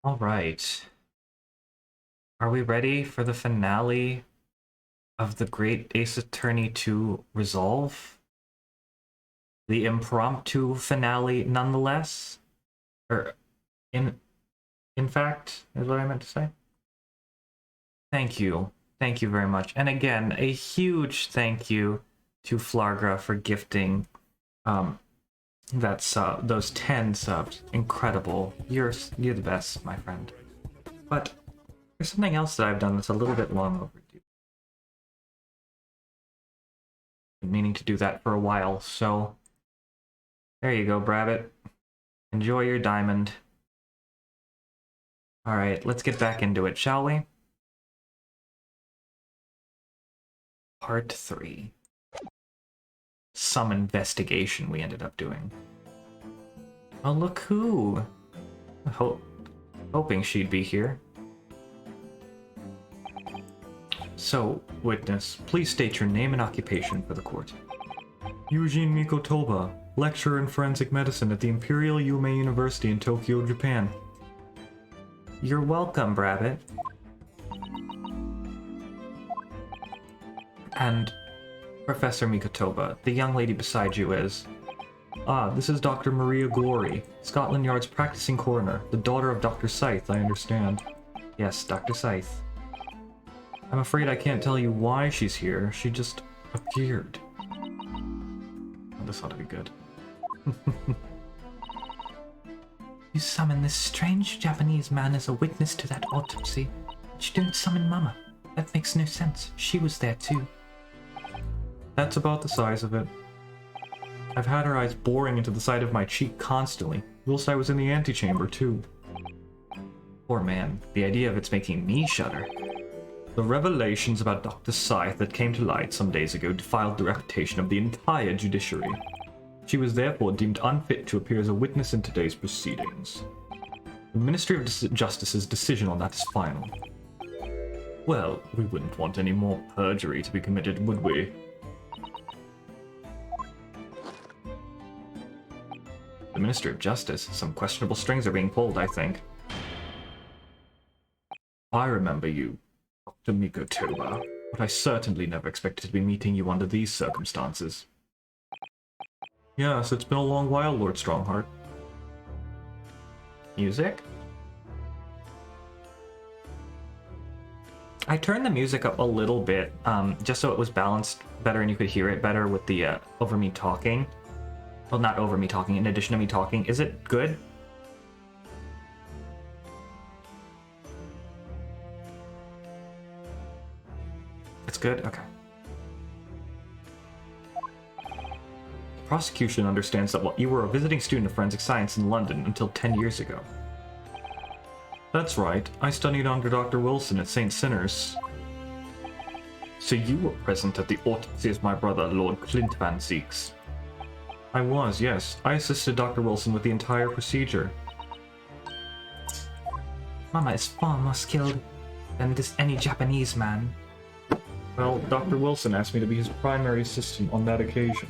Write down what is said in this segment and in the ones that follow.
All right. Are we ready for the finale of the Great Ace Attorney 2 Resolve? The impromptu finale, nonetheless? Or, in in fact, is what I meant to say. Thank you. Thank you very much. And again, a huge thank you to Flargra for gifting um that sub, those 10 subs. Incredible. You're the best, my friend. But there's something else that I've done that's a little bit long overdue. Been meaning to do that for a while, so there you go, Brabbit. Enjoy your diamond. Alright, let's get back into it, shall we? Part 3. Some investigation we ended up doing. Oh, look who! Hoping she'd be here. So, witness, please state your name and occupation for the court. Eugene Mikotoba, lecturer in forensic medicine at the Imperial Yume University in Tokyo, Japan. You're welcome, Brabbit. And Professor Mikotoba, the young lady beside you is... Ah, this is Dr. Maria Glory, Scotland Yard's practicing coroner, the daughter of Dr. Scythe, I understand. Yes, Dr. Scythe. I'm afraid I can't tell you why she's here, she just appeared. Oh, this ought to be good. You summoned this strange Japanese man as a witness to that autopsy, but you didn't summon Mama. That makes no sense. She was there too. That's about the size of it. I've had her eyes boring into the side of my cheek constantly, whilst I was in the antechamber too. Poor man, the idea of it's making me shudder. The revelations about Dr. Scythe that came to light some days ago defiled the reputation of the entire judiciary. She was therefore deemed unfit to appear as a witness in today's proceedings. The Ministry of Justice's decision on that is final. Well, we wouldn't want any more perjury to be committed, would we? The Ministry of Justice? Some questionable strings are being pulled, I think. I remember you, Dr. Mikotoba, but I certainly never expected to be meeting you under these circumstances. Yes, it's been a long while, Lord Strongheart. Music? I turned the music up a little bit, just so it was balanced better and you could hear it better with the over me talking. Well, not over me talking, in addition to me talking. Is it good? It's good? Okay. The prosecution understands that you were a visiting student of forensic science in London until 10 years ago. That's right. I studied under Dr. Wilson at St. Sinners. So you were present at the autopsy as my brother, Lord Clint Van Zeeks. I was, yes. I assisted Dr. Wilson with the entire procedure. Mama is far more skilled than any Japanese man. Well, Dr. Wilson asked me to be his primary assistant on that occasion.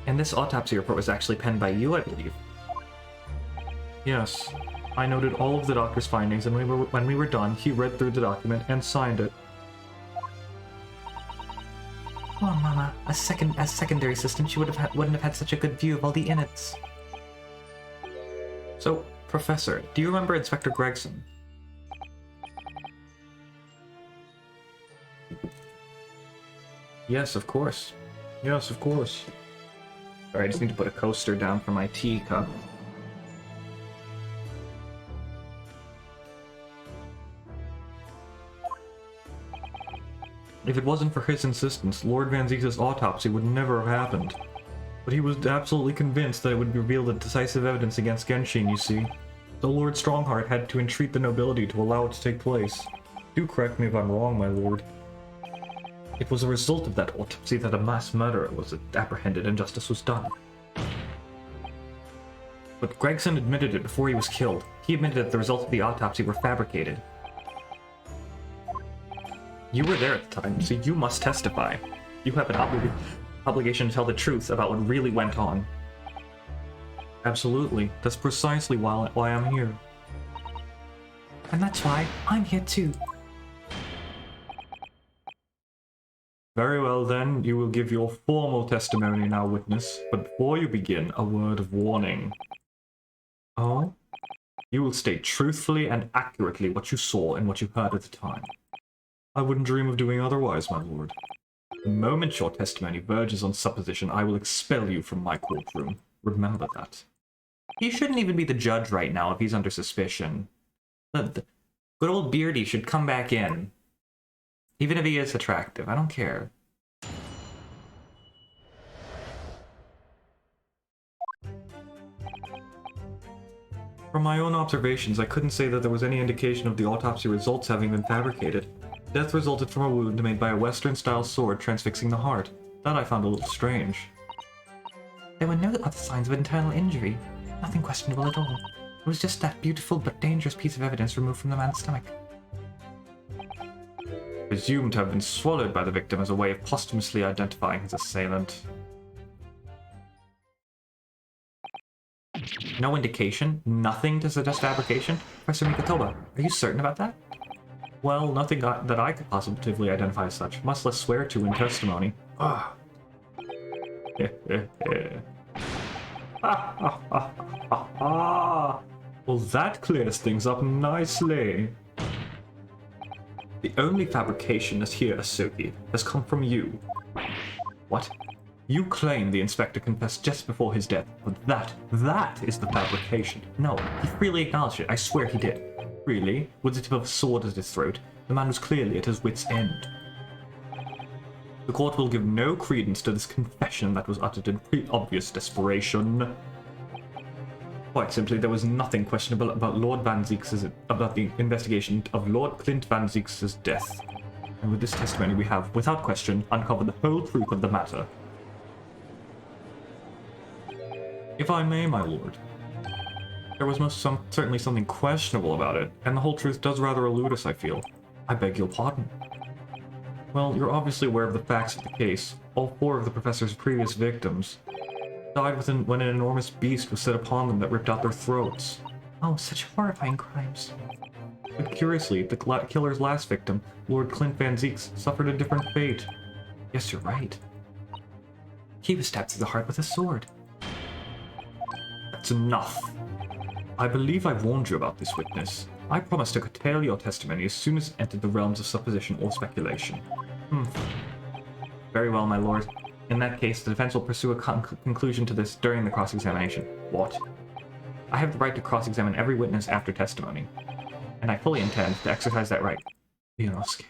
And this autopsy report was actually penned by you, I believe. Yes. I noted all of the doctor's findings, and when we were done, he read through the document and signed it. Oh, Mama, as secondary assistant, she wouldn't have had such a good view of all the innards. So, Professor, do you remember Inspector Gregson? Yes, of course. Yes, of course. Sorry, I just need to put a coaster down for my teacup. If it wasn't for his insistence, Lord Van Zeeks' autopsy would never have happened. But he was absolutely convinced that it would reveal the decisive evidence against Genshin, you see. So Lord Strongheart had to entreat the nobility to allow it to take place. Do correct me if I'm wrong, my lord. It was a result of that autopsy that a mass murderer was apprehended and justice was done. But Gregson admitted it before he was killed. He admitted that the results of the autopsy were fabricated. You were there at the time, so you must testify. You have an obligation to tell the truth about what really went on. Absolutely. That's precisely why I'm here. And that's why I'm here too. Very well then, you will give your formal testimony now, witness, but before you begin, a word of warning. Oh? You will state truthfully and accurately what you saw and what you heard at the time. I wouldn't dream of doing otherwise, my lord. The moment your testimony verges on supposition, I will expel you from my courtroom. Remember that. He shouldn't even be the judge right now if he's under suspicion. The good old Beardy should come back in. Even if he is attractive, I don't care. From my own observations, I couldn't say that there was any indication of the autopsy results having been fabricated. Death resulted from a wound made by a Western-style sword transfixing the heart. That I found a little strange. There were no other signs of internal injury. Nothing questionable at all. It was just that beautiful but dangerous piece of evidence removed from the man's stomach. Presumed to have been swallowed by the victim as a way of posthumously identifying his assailant. No indication? Nothing to suggest fabrication? Professor Mikotoba, are you certain about that? Well, nothing that I could positively identify as such, much less swear to in testimony. Ah. Well, that clears things up nicely. The only fabrication that's here, Asogi, has come from you. What? You claim the inspector confessed just before his death, but that is the fabrication. No, he freely acknowledged it. I swear he did. Really? With the tip of a sword at his throat, the man was clearly at his wit's end. The court will give no credence to this confession that was uttered in pre-obvious desperation. Quite simply, there was nothing questionable about the investigation of Lord Clint Van Zieks' death. And with this testimony we have, without question, uncovered the whole truth of the matter. If I may, my lord, there was certainly something questionable about it, and the whole truth does rather elude us, I feel. I beg your pardon. Well, you're obviously aware of the facts of the case. All 4 of the professor's previous victims died when an enormous beast was set upon them that ripped out their throats. Oh, such horrifying crimes. But curiously, the killer's last victim, Lord Clint Van Zieks, suffered a different fate. Yes, you're right. He was stabbed through the heart with a sword. That's enough. I believe I warned you about this, witness. I promised to curtail your testimony as soon as it entered the realms of supposition or speculation. Very well, my lord. In that case, the defense will pursue a conclusion to this during the cross-examination. What? I have the right to cross-examine every witness after testimony, and I fully intend to exercise that right. Ionosuke.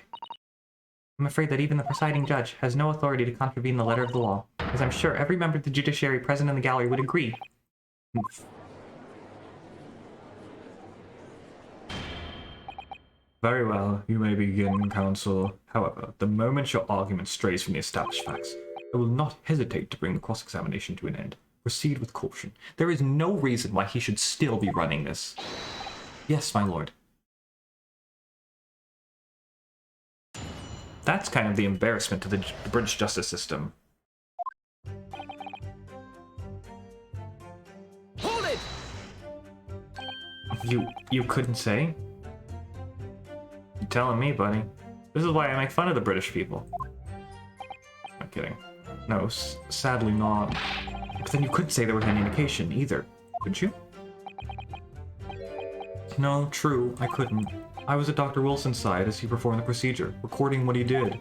I'm afraid that even the presiding judge has no authority to contravene the letter of the law, as I'm sure every member of the judiciary present in the gallery would agree. Very well, you may begin, counsel. However, the moment your argument strays from the established facts, I will not hesitate to bring the cross-examination to an end. Proceed with caution. There is no reason why he should still be running this. Yes, my lord. That's kind of the embarrassment to the British justice system. Hold it! You couldn't say? You're telling me, buddy. This is why I make fun of the British people. I'm kidding. No, sadly not. But then you couldn't say there was any indication either, could you? No, true, I couldn't. I was at Dr. Wilson's side as he performed the procedure, recording what he did.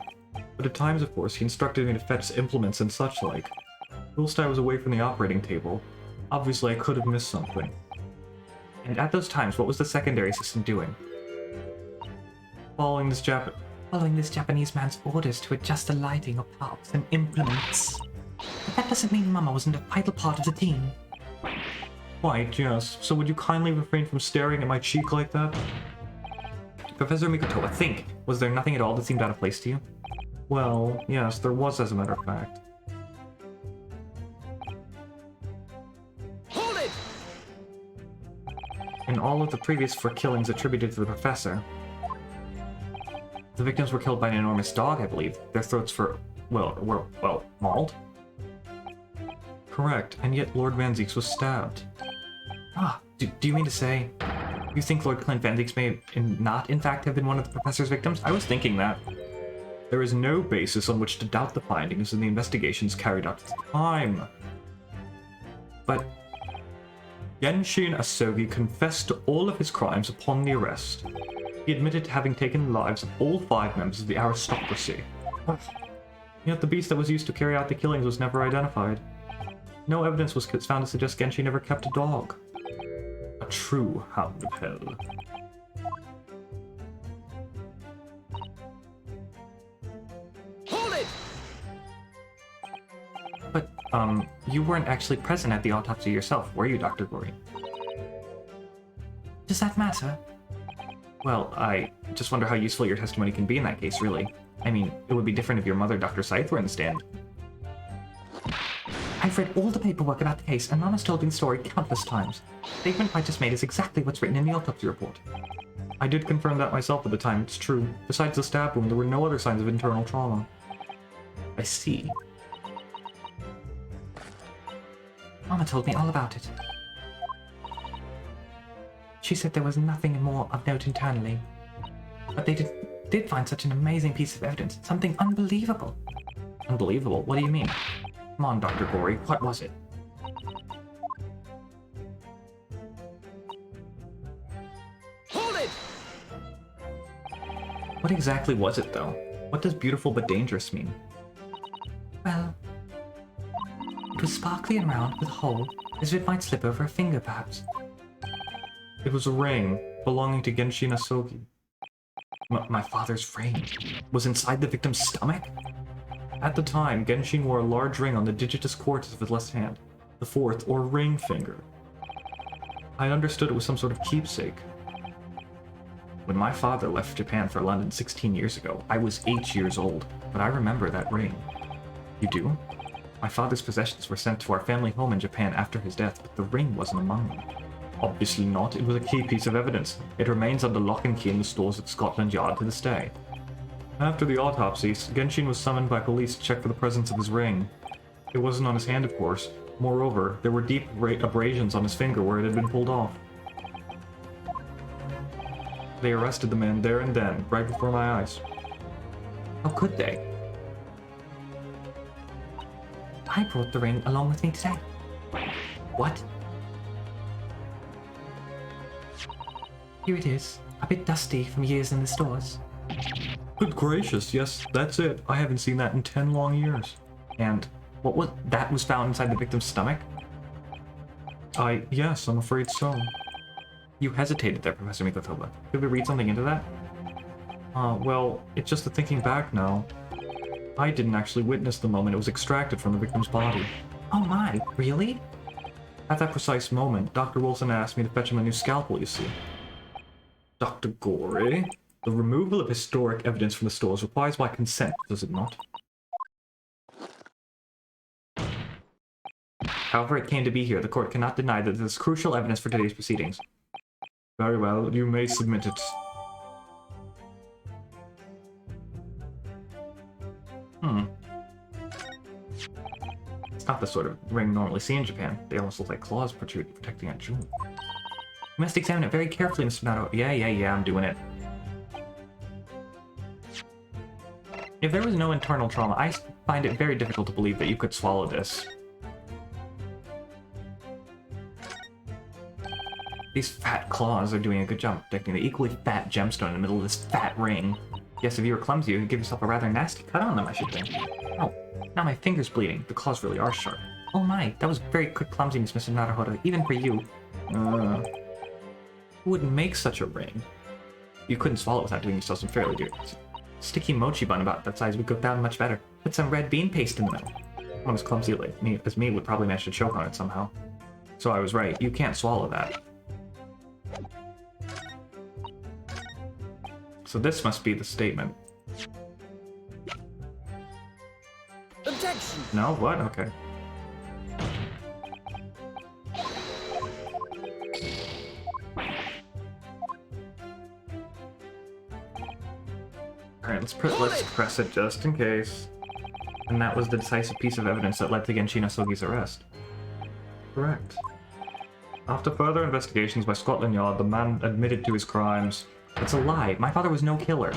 But at times, of course, he instructed me to fetch implements and such like. Whilst I was away from the operating table, obviously I could have missed something. And at those times, what was the secondary assistant doing? Following this Japanese man's orders to adjust the lighting of parts and implements. But that doesn't mean Mama wasn't a vital part of the team. Quite, yes. So would you kindly refrain from staring at my cheek like that? Professor Mikotoba, think! Was there nothing at all that seemed out of place to you? Well, yes, there was, as a matter of fact. Hold it! In all of the previous 4 killings attributed to the professor, the victims were killed by an enormous dog, I believe. Their throats were mauled? correct, and yet Lord Van Zieks was stabbed. Ah, do you mean to say you think Lord Clint Van Zieks may not, in fact, have been one of the Professor's victims? I was thinking that. There is no basis on which to doubt the findings in the investigations carried out at the time. But Genshin Asogi confessed to all of his crimes upon the arrest. He admitted to having taken the lives of all 5 members of the aristocracy. Yet the beast that was used to carry out the killings was never identified. No evidence was found to suggest Genshin ever kept a dog. A true hound of hell. Hold it! But, you weren't actually present at the autopsy yourself, were you, Dr. Gory? Does that matter? Well, I just wonder how useful your testimony can be in that case, really. I mean, it would be different if your mother, Dr. Scythe, were in the stand. I've read all the paperwork about the case, and Mama's told me the story countless times. The statement I just made is exactly what's written in the autopsy report. I did confirm that myself at the time, it's true. Besides the stab wound, there were no other signs of internal trauma. I see. Mama told me all about it. She said there was nothing more of note internally. But they did find such an amazing piece of evidence. Something unbelievable. Unbelievable? What do you mean? Come on, Dr. Gory, what was it? Hold it! What exactly was it, though? What does beautiful but dangerous mean? Well, it was sparkly and round with a hole, as if it might slip over a finger, perhaps. It was a ring belonging to Genshin Asogi. My father's ring was inside the victim's stomach? At the time, Genshin wore a large ring on the digitus quartus of his left hand, the 4th or ring finger. I understood it was some sort of keepsake. When my father left Japan for London 16 years ago, I was 8 years old, but I remember that ring. You do? My father's possessions were sent to our family home in Japan after his death, but the ring wasn't among them. Obviously not, it was a key piece of evidence. It remains under lock and key in the stores at Scotland Yard to this day. After the autopsy, Genshin was summoned by police to check for the presence of his ring. It wasn't on his hand, of course. Moreover, there were deep abrasions on his finger where it had been pulled off. They arrested the man there and then, right before my eyes. How could they? I brought the ring along with me today. What? Here it is, a bit dusty from years in the stores. Good gracious, yes, that's it. I haven't seen that in 10 long years. And what was that was found inside the victim's stomach? Yes, I'm afraid so. You hesitated there, Professor Mikotoba. Could we read something into that? Well, it's just that thinking back now, I didn't actually witness the moment it was extracted from the victim's body. Oh my, really? At that precise moment, Dr. Wilson asked me to fetch him a new scalpel, you see. Dr. Gory, the removal of historic evidence from the stores requires my consent, does it not? However it came to be here, the court cannot deny that this is crucial evidence for today's proceedings. Very well, you may submit it. It's not the sort of ring normally seen in Japan. They almost look like claws protecting a jewel. You must examine it very carefully, Mr. Nato. Yeah, I'm doing it. If there was no internal trauma, I find it very difficult to believe that you could swallow this. These fat claws are doing a good job protecting the equally fat gemstone in the middle of this fat ring. Yes, if you were clumsy, you could give yourself a rather nasty cut on them, I should think. Oh, now my finger's bleeding. The claws really are sharp. Oh my, that was very quick clumsiness, Mr. Naruhodo, even for you. Who would make such a ring? You couldn't swallow it without doing yourself some fairly dear. Sticky mochi bun about that size would go down much better. Put some red bean paste in the middle. One as clumsy as me would probably manage to choke on it somehow. So I was right, you can't swallow that. So this must be the statement. Objection! No? What? Okay. Alright, let's press it just in case. And that was the decisive piece of evidence that led to Genshin Asogi's arrest. Correct. After further investigations by Scotland Yard, the man admitted to his crimes. It's a lie. My father was no killer.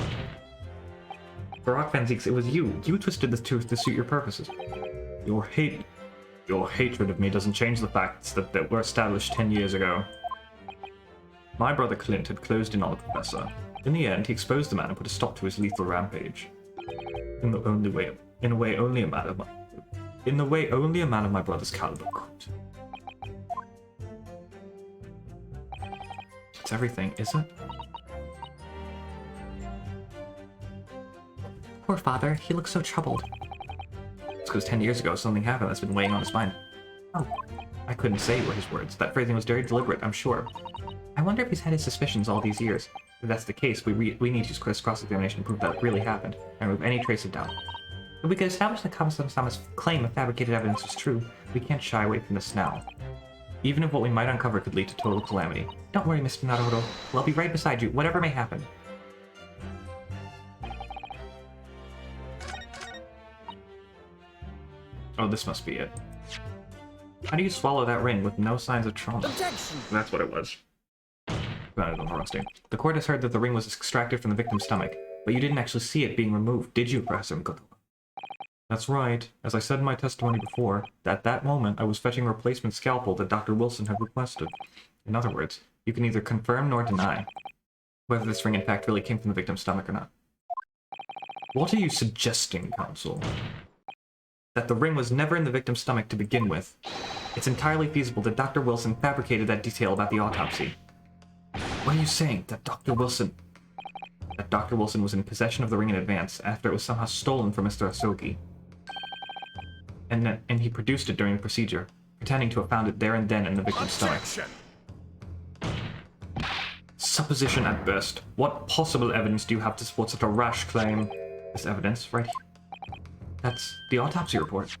Barack Van Zieks, it was you. You twisted the truth to suit your purposes. Your hatred of me doesn't change the facts that were established 10 years ago. My brother Clint had closed in on the professor. In the end, he exposed the man and put a stop to his lethal rampage. In the way only a man of my brother's caliber could. It's everything, is it? Poor father, he looks so troubled. It's because 10 years ago something happened that's been weighing on his mind. Oh, I couldn't say were his words. That phrasing was very deliberate, I'm sure. I wonder if he's had his suspicions all these years. If that's the case, we need to use cross-examination to prove that it really happened, and remove any trace of doubt. If we could establish that Kami-sama's claim of fabricated evidence was true, we can't shy away from this now. Even if what we might uncover could lead to total calamity. Don't worry, Mr. Naruto. I'll be right beside you, whatever may happen. Oh, this must be it. How do you swallow that ring with no signs of trauma? Objection! That's what it was. The court has heard that the ring was extracted from the victim's stomach, but you didn't actually see it being removed, did you, Professor Mikoto? That's right. As I said in my testimony before, at that moment I was fetching a replacement scalpel that Dr. Wilson had requested. In other words, you can neither confirm nor deny whether this ring in fact really came from the victim's stomach or not. What are you suggesting, Counsel? That the ring was never in the victim's stomach to begin with. It's entirely feasible that Dr. Wilson fabricated that detail about the autopsy. What are you saying? That Dr. Wilson was in possession of the ring in advance, after it was somehow stolen from Mr. Asogi. And he produced it during the procedure, pretending to have found it there and then in the victim's stomach. Supposition at best. What possible evidence do you have to support such a rash claim? This evidence, right here. That's the autopsy report.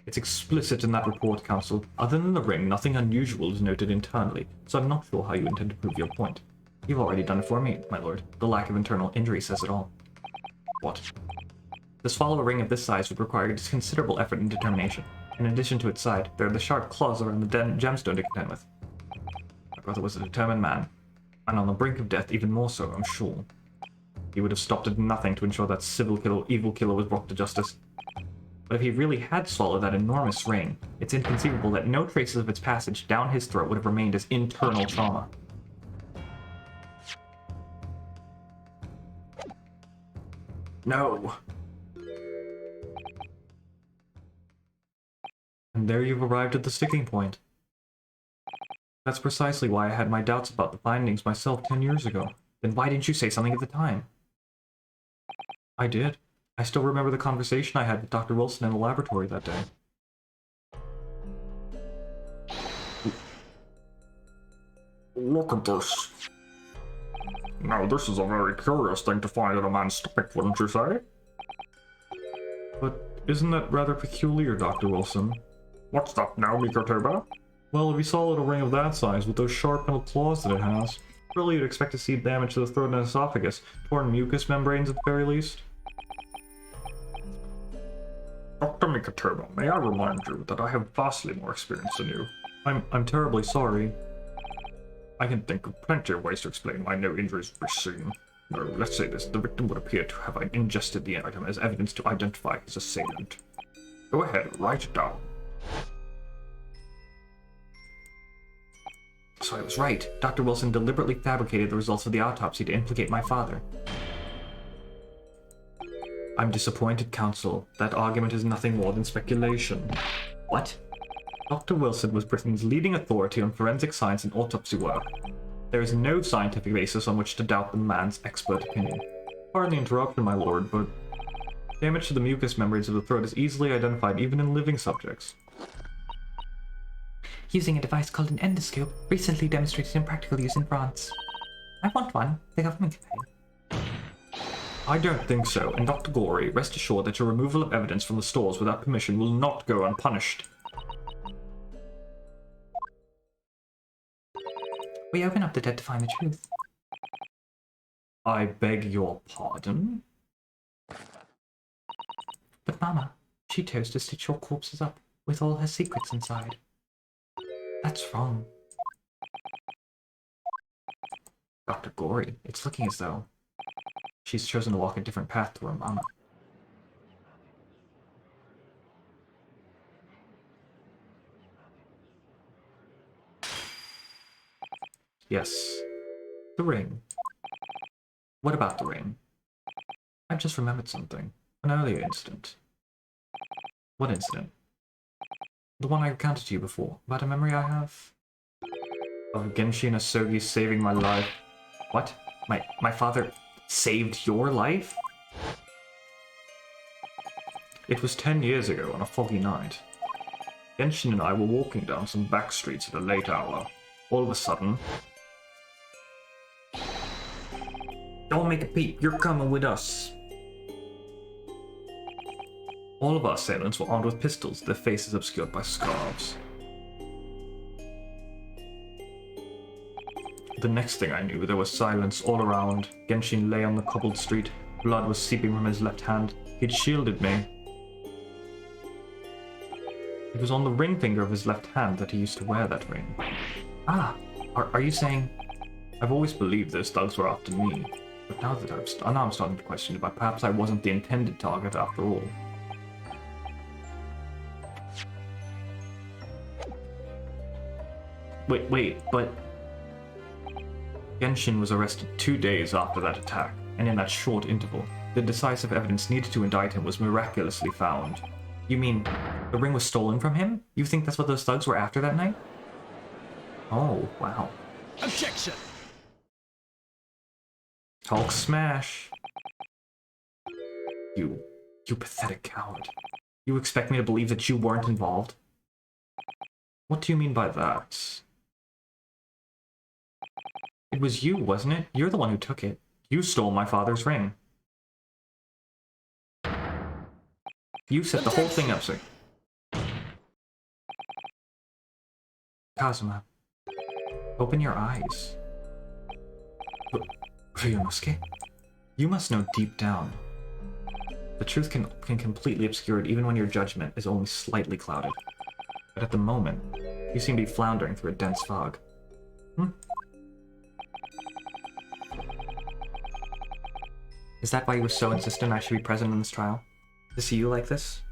It's explicit in that report, Counsel. Other than the ring, nothing unusual is noted internally, so I'm not sure how you intend to prove your point. You've already done it for me, my lord. The lack of internal injury says it all. What? To swallow a ring of this size would require considerable effort and determination. In addition to its side, there are the sharp claws around the gemstone to contend with. My brother was a determined man, and on the brink of death even more so, I'm sure. He would have stopped at nothing to ensure that evil killer was brought to justice. But if he really had swallowed that enormous ring, it's inconceivable that no traces of its passage down his throat would have remained as internal trauma. No. And there you've arrived at the sticking point. That's precisely why I had my doubts about the findings myself 10 years ago. Then why didn't you say something at the time? I did. I still remember the conversation I had with Dr. Wilson in the laboratory that day. Look at this. Now this is a very curious thing to find in a man's stomach, wouldn't you say? But isn't that rather peculiar, Dr. Wilson? What's that now, Mikotoba? Well, if you swallowed a ring of that size with those sharp metal claws that it has, really you'd expect to see damage to the throat and esophagus, torn mucous membranes at the very least. Dr. Mikotoba, may I remind you that I have vastly more experience than you. I'm terribly sorry. I can think of plenty of ways to explain why no injuries were seen. No, let's say this, the victim would appear to have ingested the item as evidence to identify his assailant. Go ahead, write it down. So I was right. Dr. Wilson deliberately fabricated the results of the autopsy to implicate my father. I'm disappointed, Counsel. That argument is nothing more than speculation. What? Dr. Wilson was Britain's leading authority on forensic science and autopsy work. There is no scientific basis on which to doubt the man's expert opinion. Pardon the interruption, my lord, but damage to the mucous membranes of the throat is easily identified even in living subjects. Using a device called an endoscope, recently demonstrated in practical use in France. I want one. The government can pay. I don't think so, and Dr. Gory, rest assured that your removal of evidence from the stores without permission will not go unpunished. We open up the dead to find the truth. I beg your pardon? But Mama, she chose to stitch your corpses up, with all her secrets inside. That's wrong. Dr. Gory, it's looking as though she's chosen to walk a different path to her mama. Yes. The ring. What about the ring? I've just remembered something. An earlier incident. What incident? The one I recounted to you before, about a memory I have of Genshin Asogi saving my life. What? My father saved your life? It was 10 years ago on a foggy night. Genshin and I were walking down some back streets at a late hour. All of a sudden... Don't make a peep, you're coming with us. All of our assailants were armed with pistols, their faces obscured by scarves. The next thing I knew, there was silence all around. Genshin lay on the cobbled street. Blood was seeping from his left hand. He'd shielded me. It was on the ring finger of his left hand that he used to wear that ring. Ah, are you saying... I've always believed those thugs were after me. But now that I'm starting to question it, perhaps I wasn't the intended target after all. Wait, but... Genshin was arrested 2 days after that attack, and in that short interval, the decisive evidence needed to indict him was miraculously found. You mean, the ring was stolen from him? You think that's what those thugs were after that night? Oh, wow. Objection! Hulk smash! You pathetic coward. You expect me to believe that you weren't involved? What do you mean by that? It was you, wasn't it? You're the one who took it. You stole my father's ring. You set the whole thing up, sir. Kazuma, open your eyes. Ryunosuke? You must know deep down. The truth can completely obscure it even when your judgment is only slightly clouded. But at the moment, you seem to be floundering through a dense fog. Is that why you were so insistent I should be present in this trial? To see you like this?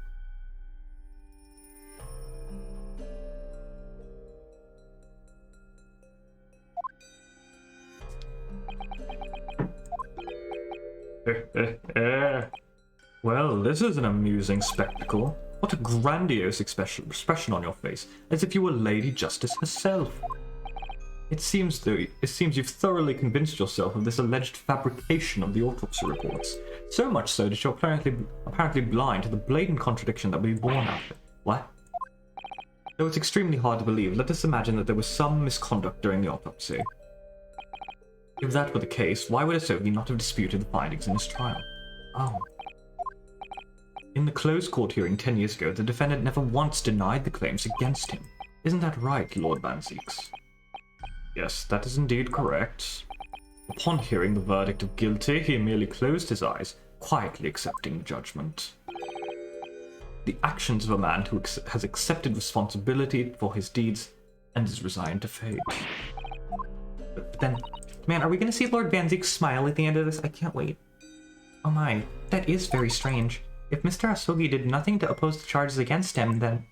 Well, this is an amusing spectacle. What a grandiose expression on your face, as if you were Lady Justice herself. It seems you've thoroughly convinced yourself of this alleged fabrication of the autopsy reports. So much so that you're apparently blind to the blatant contradiction that would be born out of it. What? Though it's extremely hard to believe, let us imagine that there was some misconduct during the autopsy. If that were the case, why would Asogi not have disputed the findings in his trial? Oh. In the closed court hearing 10 years ago, the defendant never once denied the claims against him. Isn't that right, Lord Van Zieks? Yes, that is indeed correct. Upon hearing the verdict of guilty, he merely closed his eyes, quietly accepting the judgment. The actions of a man who has accepted responsibility for his deeds and is resigned to fate. But then, man, are we going to see Lord Van Zieks smile at the end of this? I can't wait. Oh my, that is very strange. If Mr. Asogi did nothing to oppose the charges against him, then...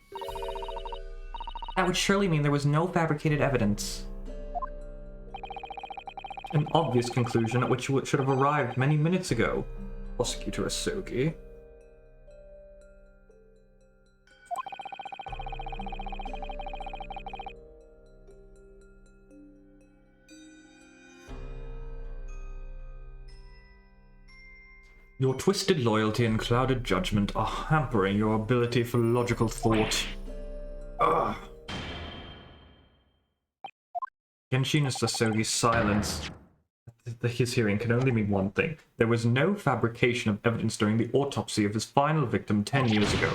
that would surely mean there was no fabricated evidence. An obvious conclusion at which you should have arrived many minutes ago, Prosecutor Asogi. Your twisted loyalty and clouded judgment are hampering your ability for logical thought. Ugh. Genshin Asogi's silence at his hearing can only mean one thing. There was no fabrication of evidence during the autopsy of his final victim 10 years ago.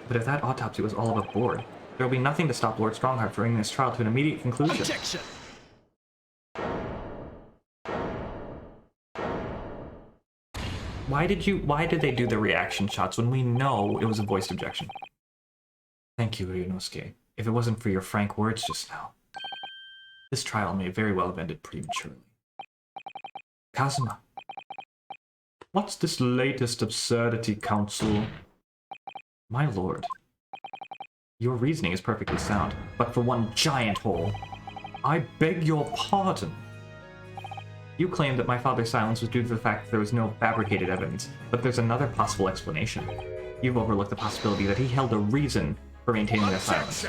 But if that autopsy was all above board, there will be nothing to stop Lord Strongheart from bringing this trial to an immediate conclusion. Objection! Why did they do the reaction shots when we know it was a voiced objection? Thank you, Ryunosuke. If it wasn't for your frank words just now, this trial may very well have ended prematurely. Kazuma, what's this latest absurdity, Council? My lord, your reasoning is perfectly sound, but for one giant hole. I beg your pardon. You claim that my father's silence was due to the fact that there was no fabricated evidence, but there's another possible explanation. You've overlooked the possibility that he held a reason for maintaining that silence.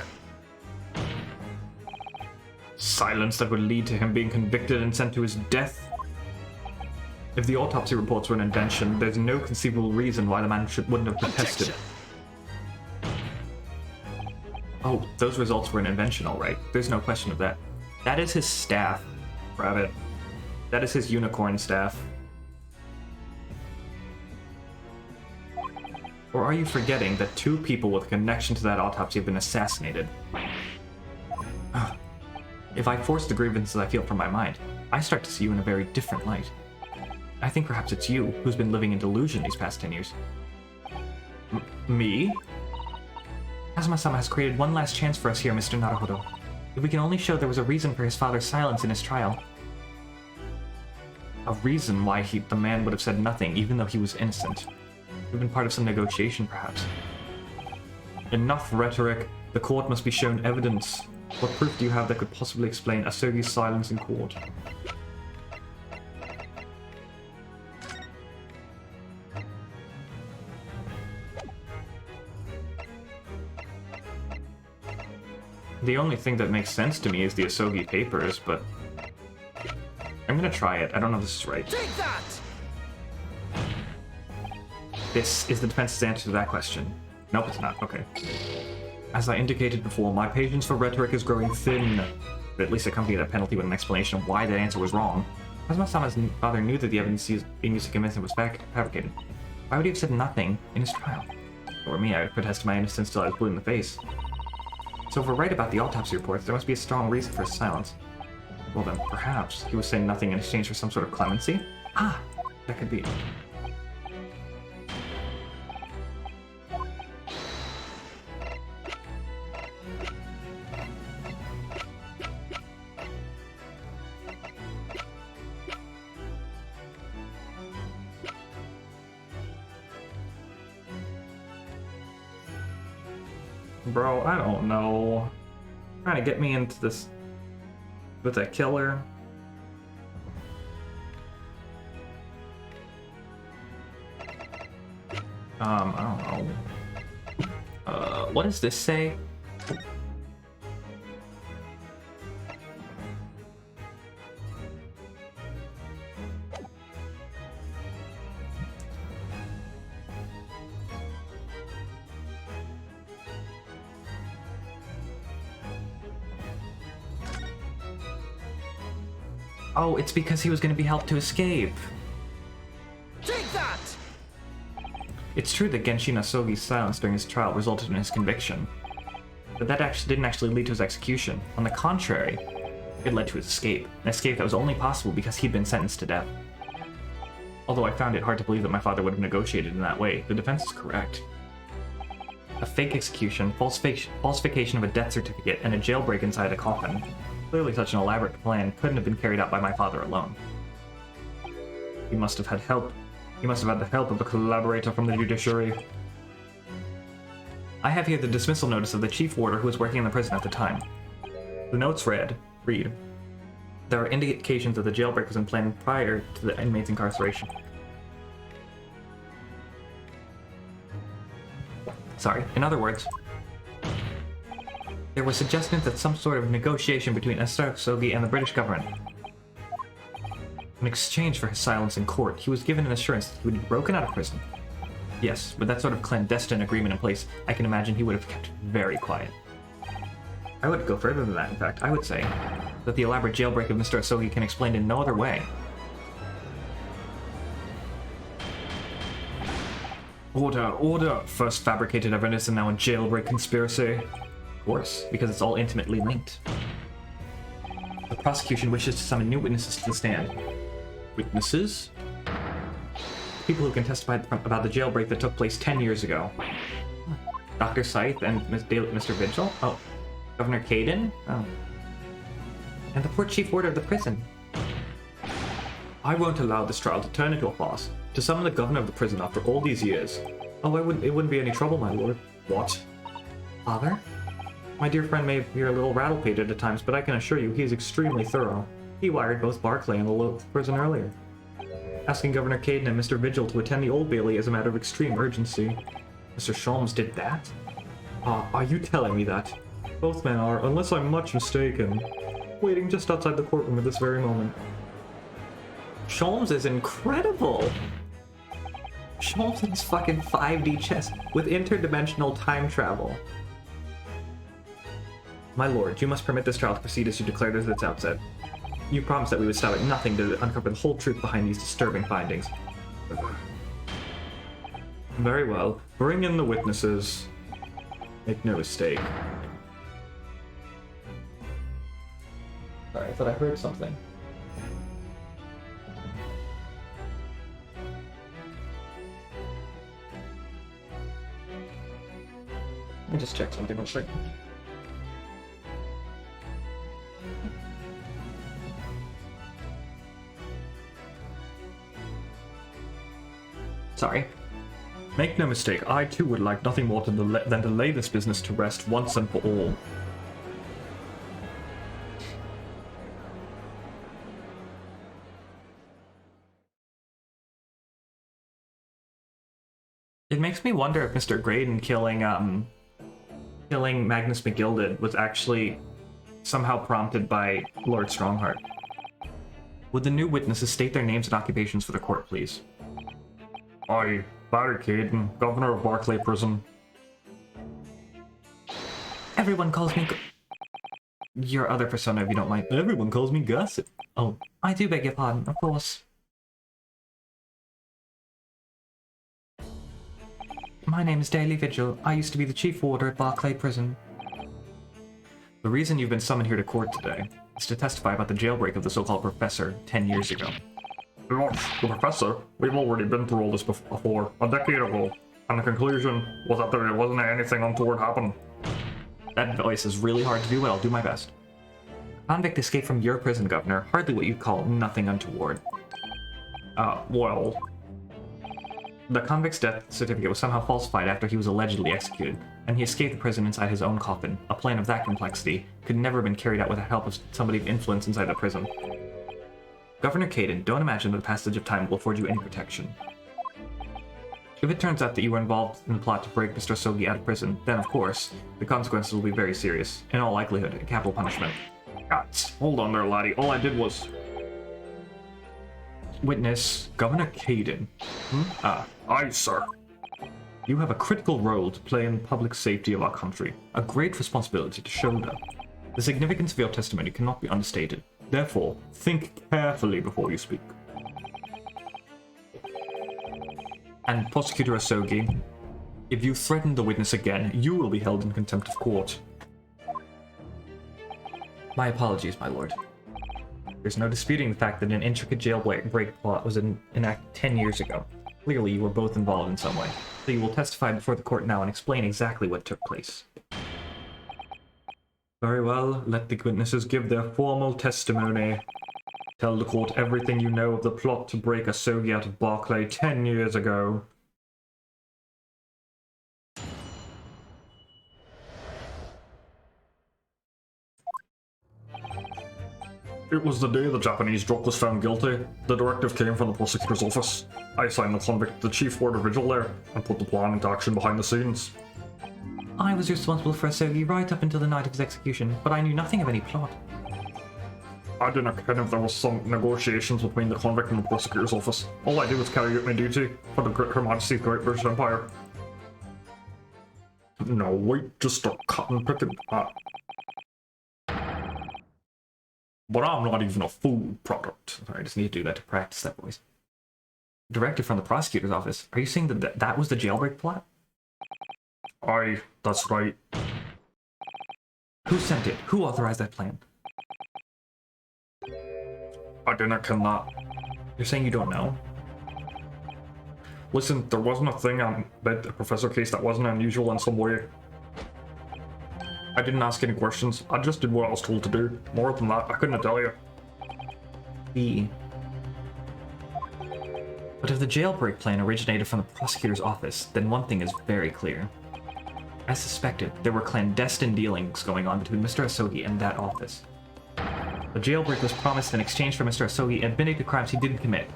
Silence that would lead to him being convicted and sent to his death? If the autopsy reports were an invention, there's no conceivable reason why the man wouldn't have protested. Oh, those results were an invention, all right. There's no question of that. That is his staff, Rabbit. That is his unicorn staff. Or are you forgetting that 2 people with a connection to that autopsy have been assassinated? If I force the grievances I feel from my mind, I start to see you in a very different light. I think perhaps it's you who's been living in delusion these past 10 years. Me? Kazuma-sama has created one last chance for us here, Mr. Naruhodo. If we can only show there was a reason for his father's silence in his trial. A reason why the man would have said nothing, even though he was innocent. We've been part of some negotiation, perhaps. Enough rhetoric. The court must be shown evidence. What proof do you have that could possibly explain Asogi's silence in court? The only thing that makes sense to me is the Asogi papers, but I'm gonna try it. I don't know if this is right. Take that! This is the defense's answer to that question. Nope, it's not. Okay. As I indicated before, my patience for rhetoric is growing thin. But at least accompany that penalty with an explanation of why that answer was wrong. Kazuma-sama's father knew that the evidence being used to convince him was fabricated. Why would he have said nothing in his trial? Or me, I would protest my innocence till I was blue in the face. So if we're right about the autopsy reports, there must be a strong reason for his silence. Well then, perhaps he was saying nothing in exchange for some sort of clemency? Ah, that could be. Bro, I don't know. Trying to get me into this with a killer. I don't know. What does this say? Oh, it's because he was going to be helped to escape. Take that! It's true that Genshin Asogi's silence during his trial resulted in his conviction, but that didn't actually lead to his execution. On the contrary, it led to his escape, an escape that was only possible because he'd been sentenced to death. Although I found it hard to believe that my father would have negotiated in that way, the defense is correct. A fake execution, falsification of a death certificate, and a jailbreak inside a coffin. Clearly such an elaborate plan couldn't have been carried out by my father alone. He must have had help. He must have had the help of a collaborator from the judiciary. I have here the dismissal notice of the chief warder who was working in the prison at the time. The notes read, there are indications that the jailbreak was in plan prior to the inmate's incarceration. Sorry, in other words, there was suggestions that some sort of negotiation between Asogi and the British government. In exchange for his silence in court, he was given an assurance that he would be broken out of prison. Yes, with that sort of clandestine agreement in place, I can imagine he would have kept very quiet. I would go further than that, in fact. I would say that the elaborate jailbreak of Mr. Asogi can explain in no other way. Order, order! First fabricated evidence and now a jailbreak conspiracy. Of course, because it's all intimately linked. The prosecution wishes to summon new witnesses to the stand. Witnesses? people who can testify about the jailbreak that took place 10 years ago. Dr. Scythe and Mr. Vigil? Oh. Governor Caden? Oh. And the poor chief warder of the prison. I won't allow this trial to turn into a farce. To summon the governor of the prison after all these years. Oh, it wouldn't be any trouble, my lord. What? Father? My dear friend may appear a little rattle-pated at times, but I can assure you he is extremely thorough. He wired both Barclay and the local prison earlier. Asking Governor Caden and Mr. Vigil to attend the Old Bailey is a matter of extreme urgency. Mr. Sholmes did that? Are you telling me that? Both men are, unless I'm much mistaken, waiting just outside the courtroom at this very moment. Sholmes is incredible! Sholmes is fucking 5D chess with interdimensional time travel. My lord, you must permit this trial to proceed as you declared at its outset. You promised that we would stop at nothing to uncover the whole truth behind these disturbing findings. Very well. Bring in the witnesses. Make no mistake. Sorry, I thought I heard something. Let me just check something real quick. Sorry. Make no mistake, I too would like nothing more than to lay this business to rest once and for all. It makes me wonder if Mr. Graydon killing Magnus McGilded was actually somehow prompted by Lord Strongheart. Would the new witnesses state their names and occupations for the court, please? I, Barry Caden, Governor of Barclay Prison. Everyone calls me... Your other persona, if you don't mind. Everyone calls me Gossip. Oh, I do beg your pardon, of course. My name is Daily Vigil. I used to be the chief warder at Barclay Prison. The reason you've been summoned here to court today is to testify about the jailbreak of the so-called professor 10 years ago. Look, the professor, we've already been through all this before, a decade ago, and the conclusion was that there wasn't anything untoward happen. That voice is really hard to do, but I'll do my best. Convict escaped from your prison, Governor, hardly what you'd call nothing untoward. Well... The convict's death certificate was somehow falsified after he was allegedly executed, and he escaped the prison inside his own coffin. A plan of that complexity could never have been carried out without help of somebody of influence inside the prison. Governor Caden, don't imagine that the passage of time will afford you any protection. If it turns out that you were involved in the plot to break Mr. Sogi out of prison, then of course, the consequences will be very serious. In all likelihood, a capital punishment. Hold on there, laddie. All I did was... Witness, Governor Caden. Aye, sir. You have a critical role to play in the public safety of our country. A great responsibility to shoulder. The significance of your testimony cannot be understated. Therefore, think carefully before you speak. And Prosecutor Asogi, if you threaten the witness again, you will be held in contempt of court. My apologies, my lord. There's no disputing the fact that an intricate jailbreak plot was enacted 10 years ago. Clearly, you were both involved in some way, so you will testify before the court now and explain exactly what took place. Very well, let the witnesses give their formal testimony. Tell the court everything you know of the plot to break Asogi out of Barclay 10 years ago. It was the day the Japanese drug was found guilty. The directive came from the prosecutor's office. I assigned the convict to the chief warder Vigil there, and put the plan into action behind the scenes. I was responsible for Asogi right up until the night of his execution, but I knew nothing of any plot. I didn't care if there was some negotiations between the convict and the prosecutor's office. All I did was carry out my duty for Her Majesty's Great British Empire. No, wait, just a cotton picking. But I'm not even a food product. Sorry, I just need to do that to practice that voice. Directive from the prosecutor's office. Are you saying that that was the jailbreak plot? Aye, that's right. Who sent it? Who authorized that plan? I didn't ken that. You're saying you don't know? Listen, there wasn't a thing on that Professor Case that wasn't unusual in some way. I didn't ask any questions. I just did what I was told to do. More than that, I couldn't tell you. But if the jailbreak plan originated from the prosecutor's office, then one thing is very clear. As suspected, there were clandestine dealings going on between Mr. Asogi and that office. The jailbreak was promised in exchange for Mr. Asogi admitting to crimes he didn't commit.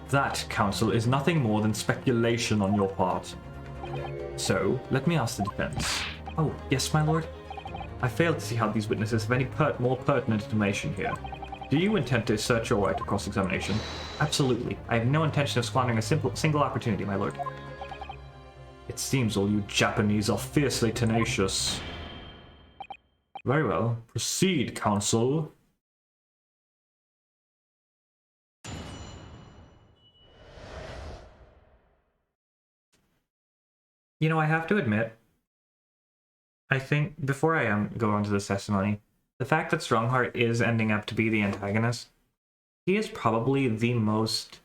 That, Counsel, is nothing more than speculation on your part. So, let me ask the defense. Oh, yes, my lord? I fail to see how these witnesses have any more pertinent information here. Do you intend to assert your right to cross-examination? Absolutely. I have no intention of squandering a single opportunity, my lord. It seems all you Japanese are fiercely tenacious. Very well. Proceed, Counsel. You know, I have to admit, I think, before I go on to this testimony, the fact that Strongheart is ending up to be the antagonist, he is probably the most,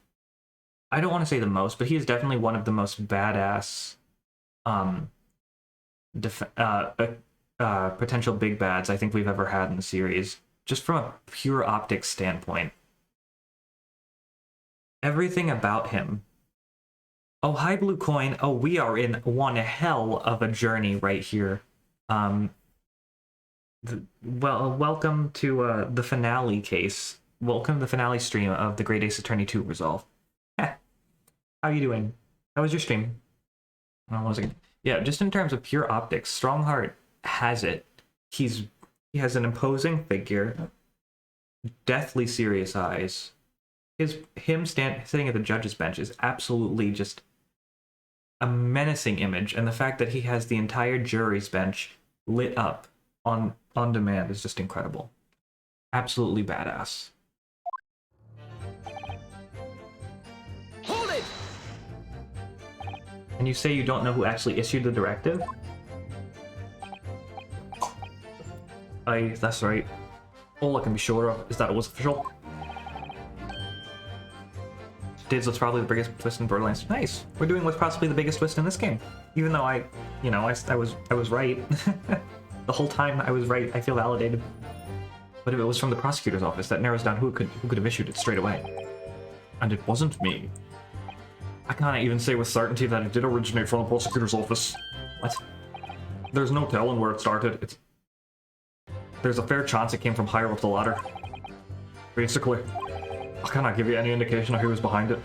I don't want to say the most, but he is definitely one of the most badass potential big bads I think we've ever had in the series, just from a pure optics standpoint. Everything about him. Oh, hi, Blue Coin. Oh, we are in one hell of a journey right here. Welcome to the finale case. Welcome to the finale stream of the Great Ace Attorney 2 Resolve. How you doing? How was your stream? Yeah, just in terms of pure optics, Strongheart has it. He has an imposing figure, deathly serious eyes. Him sitting at the judge's bench is absolutely just a menacing image, and the fact that he has the entire jury's bench lit up on demand is just incredible. Absolutely badass. Hold it! And you say you don't know who actually issued the directive? That's right. All I can be sure of is that it was official. Dids was probably the biggest twist in Borderlands. Nice. We're doing what's possibly the biggest twist in this game. Even though I was right. The whole time I was right. I feel validated. But if it was from the prosecutor's office, that narrows down who could have issued it straight away. And it wasn't me. I can't even say with certainty that it did originate from the prosecutor's office. What? There's no telling where it started. There's a fair chance it came from higher up the ladder. Basically. I cannot give you any indication of who was behind it.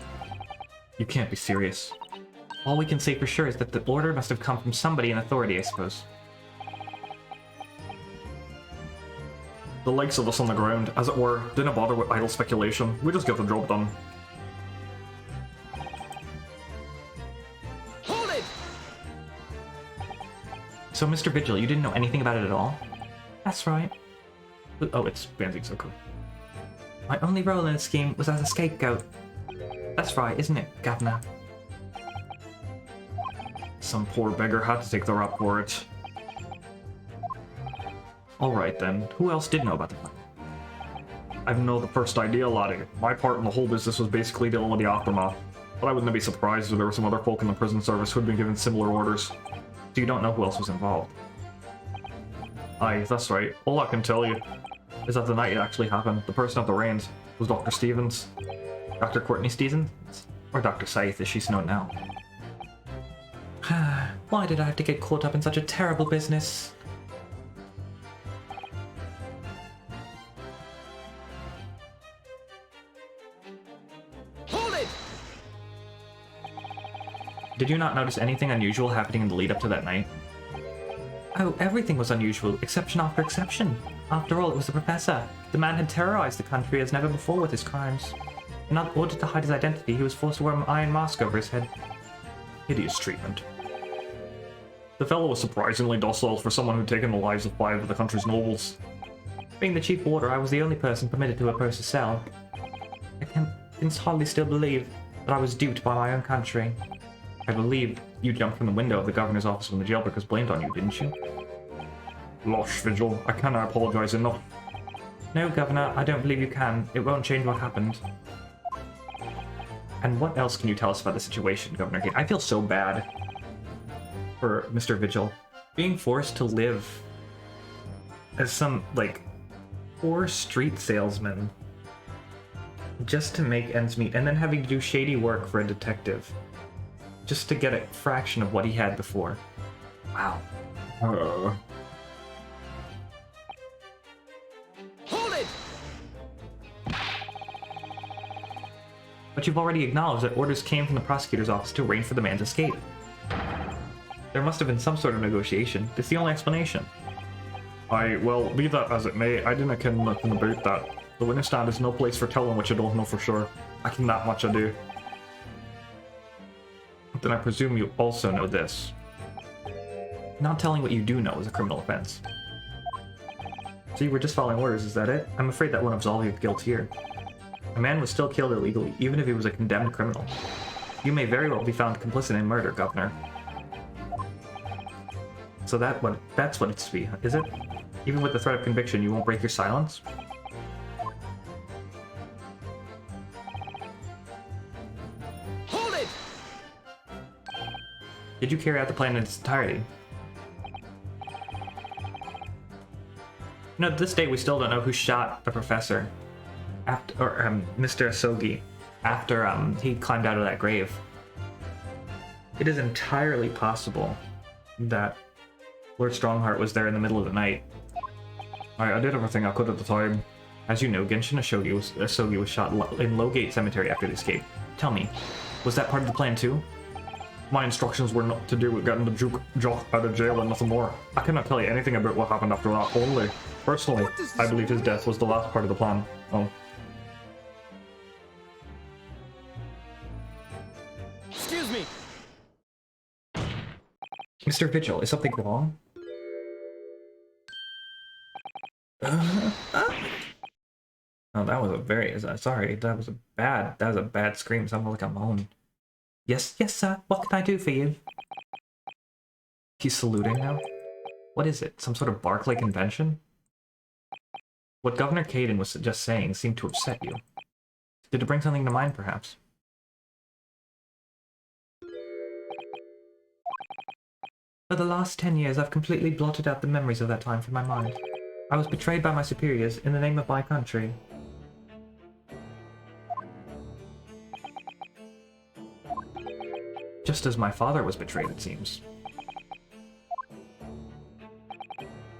You can't be serious. All we can say for sure is that the order must have come from somebody in authority, I suppose. The likes of us on the ground, as it were, didn't bother with idle speculation. We just get the job done. Hold it! So, Mr. Vigil, you didn't know anything about it at all? That's right. Oh, it's Banzai-Soku. My only role in the scheme was as a scapegoat. That's right, isn't it, Governor? Some poor beggar had to take the rap for it. Alright then, who else did know about the plan? I've no the first idea, laddie. My part in the whole business was basically dealing with the aftermath. But I wouldn't be surprised if there were some other folk in the prison service who had been given similar orders. So you don't know who else was involved? Aye, that's right. All I can tell you is that the night it actually happened, the person at the reins was Dr. Stevens. Dr. Courtney Stevens? Or Dr. Scythe, as she's known now. Why did I have to get caught up in such a terrible business? Hold it! Did you not notice anything unusual happening in the lead-up to that night? Oh, everything was unusual, exception after exception. After all, it was the professor. The man had terrorized the country as never before with his crimes. In order to hide his identity, he was forced to wear an iron mask over his head. Hideous treatment. The fellow was surprisingly docile for someone who'd taken the lives of 5 of the country's nobles. Being the chief warder, I was the only person permitted to oppose his cell. I can hardly still believe that I was duped by my own country. I believe you jumped from the window of the governor's office when the jailbreak was blamed on you, didn't you? Losh, Vigil, I cannot apologize enough. No, Governor, I don't believe you can. It won't change what happened. And what else can you tell us about the situation, Governor Kate? I feel so bad for Mr. Vigil. Being forced to live as some, like, poor street salesman just to make ends meet, and then having to do shady work for a detective just to get a fraction of what he had before. Wow. Hold it! But you've already acknowledged that orders came from the prosecutor's office to arrange for the man's escape. There must have been some sort of negotiation. It's the only explanation. Well, be that as it may, I didn't ken nothing about that. The witness stand is no place for telling what you don't know for sure. I can that much I do. Then I presume you also know this. Not telling what you do know is a criminal offense. So you were just following orders, is that it? I'm afraid that won't absolve you of guilt here. A man was still killed illegally, even if he was a condemned criminal. You may very well be found complicit in murder, Governor. So that's what it's to be, is it? Even with the threat of conviction, you won't break your silence? Hold it! Did you carry out the plan in its entirety? No, to this day, we still don't know who shot the professor. Mr. Asogi, after he climbed out of that grave. It is entirely possible that Lord Strongheart was there in the middle of the night. I did everything I could at the time. As you know, Genshin Asogi was shot in Lowgate Cemetery after the escape. Tell me, was that part of the plan too? My instructions were not to do with getting the Jock out of jail and nothing more. I cannot tell you anything about what happened after that, only, personally, I believe his death was the last part of the plan. Oh. Excuse me! Mr. Vigil, is something wrong? Oh, that was a very, sorry, that was a bad scream, sounded like a moan. Yes, sir, what can I do for you? He's saluting now? What is it, some sort of Barclay convention? What Governor Caden was just saying seemed to upset you. Did it bring something to mind, perhaps? For the last 10 years, I've completely blotted out the memories of that time from my mind. I was betrayed by my superiors in the name of my country. Just as my father was betrayed, it seems.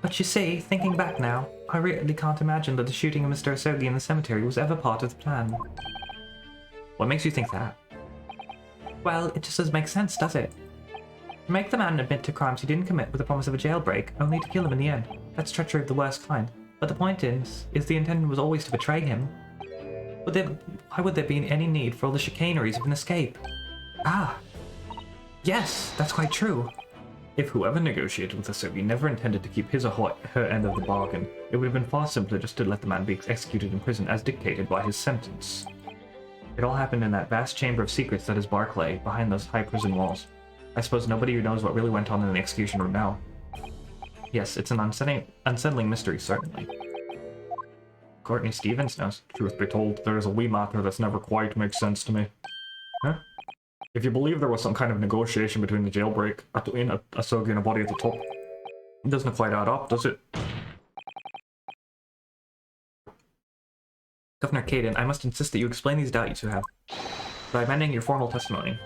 But you see, thinking back now, I really can't imagine that the shooting of Mr. Asogi in the cemetery was ever part of the plan. What makes you think that? Well, it just doesn't make sense, does it? To make the man admit to crimes he didn't commit with the promise of a jailbreak, only to kill him in the end. That's treachery of the worst kind. But the point is the intention was always to betray him. Why would there be any need for all the chicaneries of an escape? Ah! Yes, that's quite true. If whoever negotiated with Asogi never intended to keep his or her end of the bargain, it would have been far simpler just to let the man be executed in prison as dictated by his sentence. It all happened in that vast chamber of secrets that is Barclay, behind those high prison walls. I suppose nobody knows what really went on in the execution room now. Yes, it's an unsettling mystery, certainly. Courtney Stevens knows. Truth be told, there is a wee matter that's never quite makes sense to me. Huh? If you believe there was some kind of negotiation between the jailbreak between Asogi and a body at the top, it doesn't quite add up, does it? Governor Caden, I must insist that you explain these doubts you have by amending your formal testimony.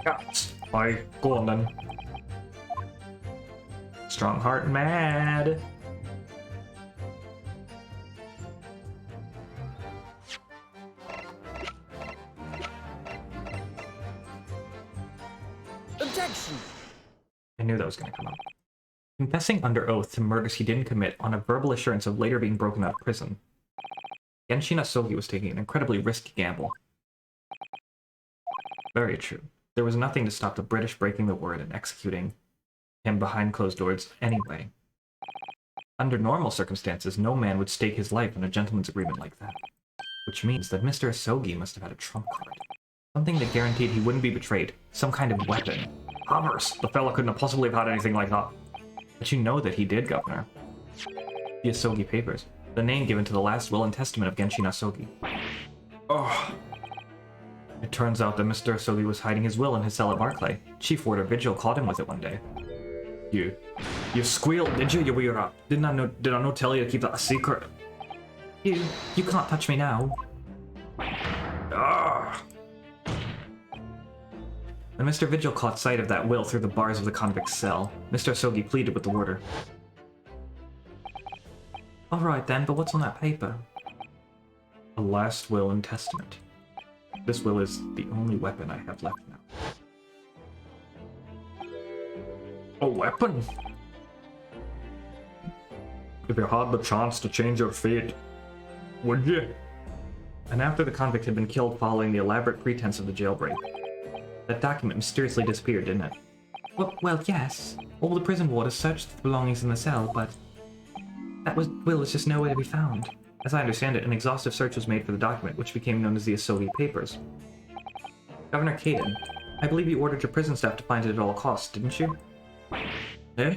Yes. Aye, go on then. Strongheart mad. Objection! I knew that was going to come up. Confessing under oath to murders he didn't commit on a verbal assurance of later being broken out of prison. Genshin Asogi was taking an incredibly risky gamble. Very true. There was nothing to stop the British breaking the word and executing him behind closed doors anyway. Under normal circumstances, no man would stake his life on a gentleman's agreement like that. Which means that Mr. Asogi must have had a trump card. Something that guaranteed he wouldn't be betrayed. Some kind of weapon. Hammers! The fella couldn't have possibly have had anything like that. But you know that he did, Governor. The Asogi papers. The name given to the last will and testament of Genshin Asogi. Oh. It turns out that Mr. Asogi was hiding his will in his cell at Barclay. Chief Warder Vigil caught him with it one day. You squealed, did you, you weirdo? Did I not tell you to keep that a secret? You can't touch me now. Ah. When Mr. Vigil caught sight of that will through the bars of the convict's cell, Mr. Asogi pleaded with the warder. Alright then, but what's on that paper? A last will and testament. This will is the only weapon I have left now. A weapon? If you had the chance to change your fate, would you? And after the convict had been killed following the elaborate pretense of the jailbreak, that document mysteriously disappeared, didn't it? Well, yes. All the prison warders searched the belongings in the cell, but that will is just nowhere to be found. As I understand it, an exhaustive search was made for the document, which became known as the Asogi Papers. Governor Caden, I believe you ordered your prison staff to find it at all costs, didn't you? Eh?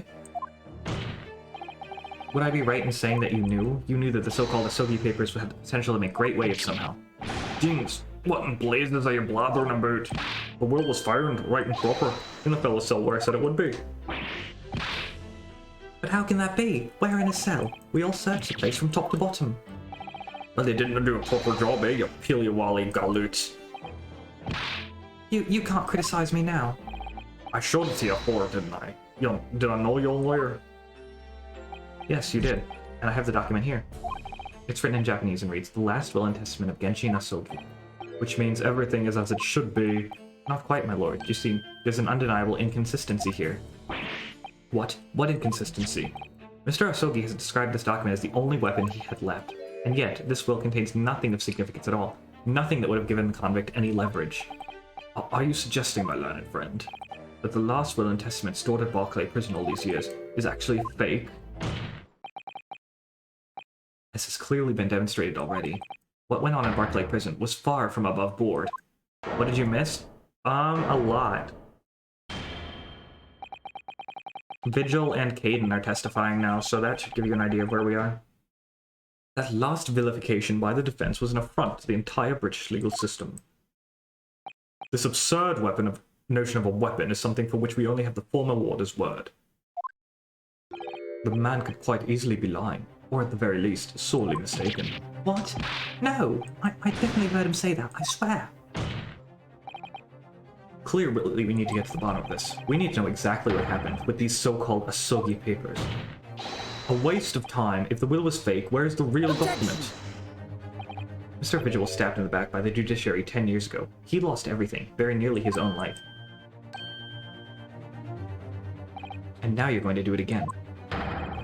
Would I be right in saying that you knew that the so-called Asogi Papers had the potential to make great waves somehow? Jeez, what in blazes are you blathering about? The will was found, right and proper, in the fellow's cell where I said it would be. But how can that be? Where in a cell? We all searched the place from top to bottom. Well, they didn't do a proper job, eh, you Paleowally galoots. You can't criticize me now. I showed it to you before, didn't I? Did I know you, lawyer? Yes, you did. And I have the document here. It's written in Japanese and reads, The Last Will and Testament of Genshin Asogi. Which means everything is as it should be. Not quite, my lord. You see, there's an undeniable inconsistency here. What? What inconsistency? Mr. Asogi has described this document as the only weapon he had left. And yet, this will contains nothing of significance at all. Nothing that would have given the convict any leverage. Are you suggesting, my learned friend, that the last will and testament stored at Barclay Prison all these years is actually fake? This has clearly been demonstrated already. What went on in Barclay Prison was far from above board. What did you miss? A lot. Vigil and Caden are testifying now, so that should give you an idea of where we are. That last vilification by the defense was an affront to the entire British legal system. This absurd notion of a weapon is something for which we only have the former warder's word. The man could quite easily be lying, or at the very least, sorely mistaken. What? No! I definitely heard him say that, I swear! Clearly, we need to get to the bottom of this. We need to know exactly what happened with these so-called Asogi Papers. A waste of time. If the will was fake, where's the real document? Mr. Vigil was stabbed in the back by the judiciary 10 years ago. He lost everything, very nearly his own life. And now you're going to do it again.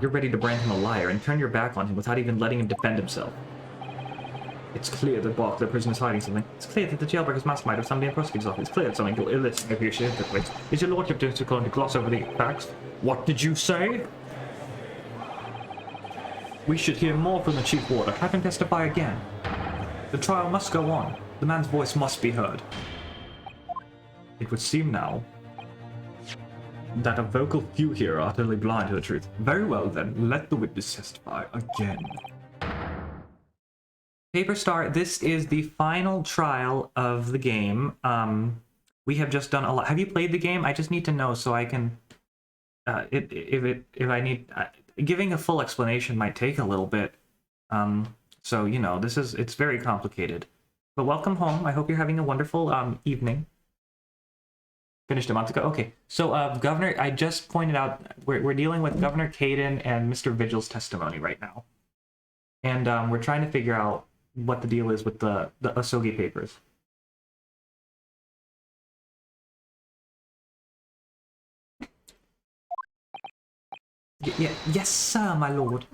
You're ready to brand him a liar and turn your back on him without even letting him defend himself. It's clear that Barclay Prison is hiding something. It's clear that the jailbreaker's mastermind of somebody in the prosecutor's office. It's clear that something illicit may be issued into place. Is your lordship going to gloss over the facts? What did you say? We should hear more from the Chief Warder. Have him testify again. The trial must go on. The man's voice must be heard. It would seem now that a vocal few here are utterly blind to the truth. Very well then, let the witness testify again. Paper Star, this is the final trial of the game. We have just done a lot. Have you played the game? I just need to know so I can... if I need... giving a full explanation might take a little bit. So, you know, it's very complicated. But welcome home. I hope you're having a wonderful evening. Finished a month ago? Okay. So, Governor, I just pointed out, we're dealing with Governor Caden and Mr. Vigil's testimony right now. And we're trying to figure out what the deal is with the Asogi Papers. Yes, sir, my lord.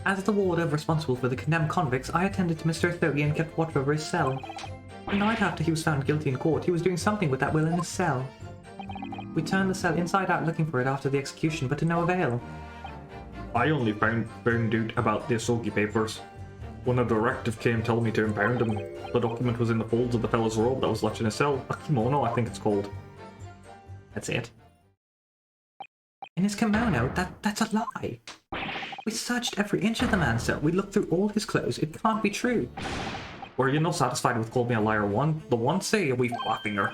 As the warder responsible for the condemned convicts, I attended to Mr. Asogi and kept watch over his cell. The night after he was found guilty in court, he was doing something with that will in his cell. We turned the cell inside out looking for it after the execution, but to no avail. I only found out about the Asogi Papers. When a directive came telling me to impound him, the document was in the folds of the fellow's robe that was left in his cell. A kimono, I think it's called. That's it. In his kimono? That's a lie. We searched every inch of the man's cell. We looked through all his clothes. It can't be true. Were you not satisfied with calling me a liar once, say, we fucking her?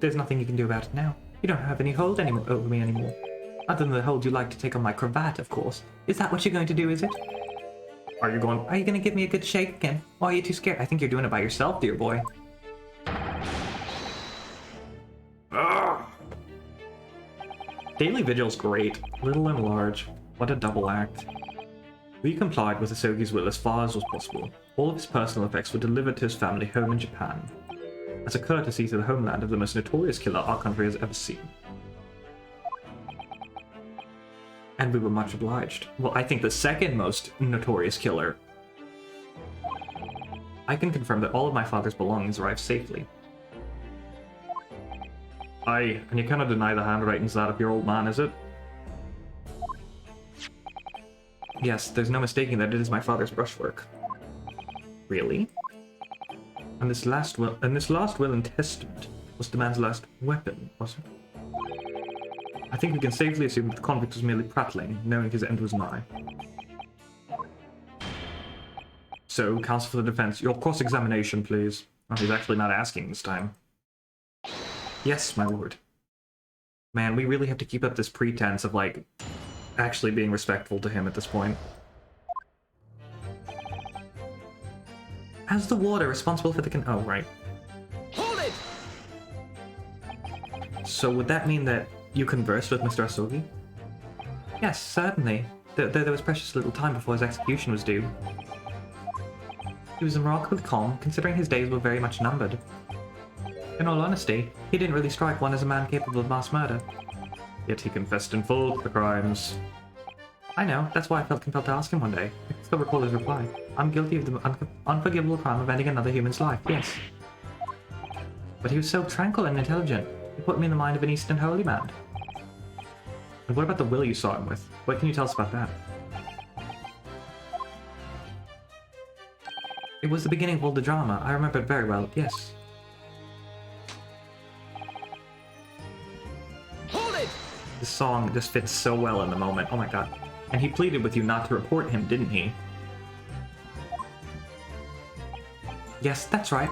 There's nothing you can do about it now. You don't have any hold over me anymore. Other than the hold you like to take on my cravat, of course. Is that what you're going to do, is it? Are you going... Are you going to give me a good shake again? Or are you too scared? I think you're doing it by yourself, dear boy. Ugh. Daily Vigil's great. Little and large. What a double act. We complied with Asogi's will as far as was possible. All of his personal effects were delivered to his family home in Japan, as a courtesy to the homeland of the most notorious killer our country has ever seen. And we were much obliged. Well, I think the second most notorious killer. I can confirm that all of my father's belongings arrived safely. Aye, and you cannot deny the handwriting's that of your old man, is it? Yes, there's no mistaking that it is my father's brushwork. Really? And this last will and testament was the man's last weapon, was it? I think we can safely assume that the convict was merely prattling, knowing his end was nigh. So, counsel for the defense, your cross-examination, please. Oh, he's actually not asking this time. Yes, my lord. Man, we really have to keep up this pretense of, like, actually being respectful to him at this point. As the warder responsible for the oh, right. Hold it! So would that mean that you conversed with Mr. Asogi? Yes, certainly. There was precious little time before his execution was due. He was remarkably calm, considering his days were very much numbered. In all honesty, he didn't really strike one as a man capable of mass murder. Yet he confessed in full to the crimes. I know, that's why I felt compelled to ask him one day. I can still recall his reply. I'm guilty of the unforgivable crime of ending another human's life, yes. But he was so tranquil and intelligent. He put me in the mind of an Eastern holy man. And what about the will you saw him with? What can you tell us about that? It was the beginning of all the drama. I remember it very well, yes. Hold it! This song just fits so well in the moment. Oh my god. And he pleaded with you not to report him, didn't he? Yes, that's right.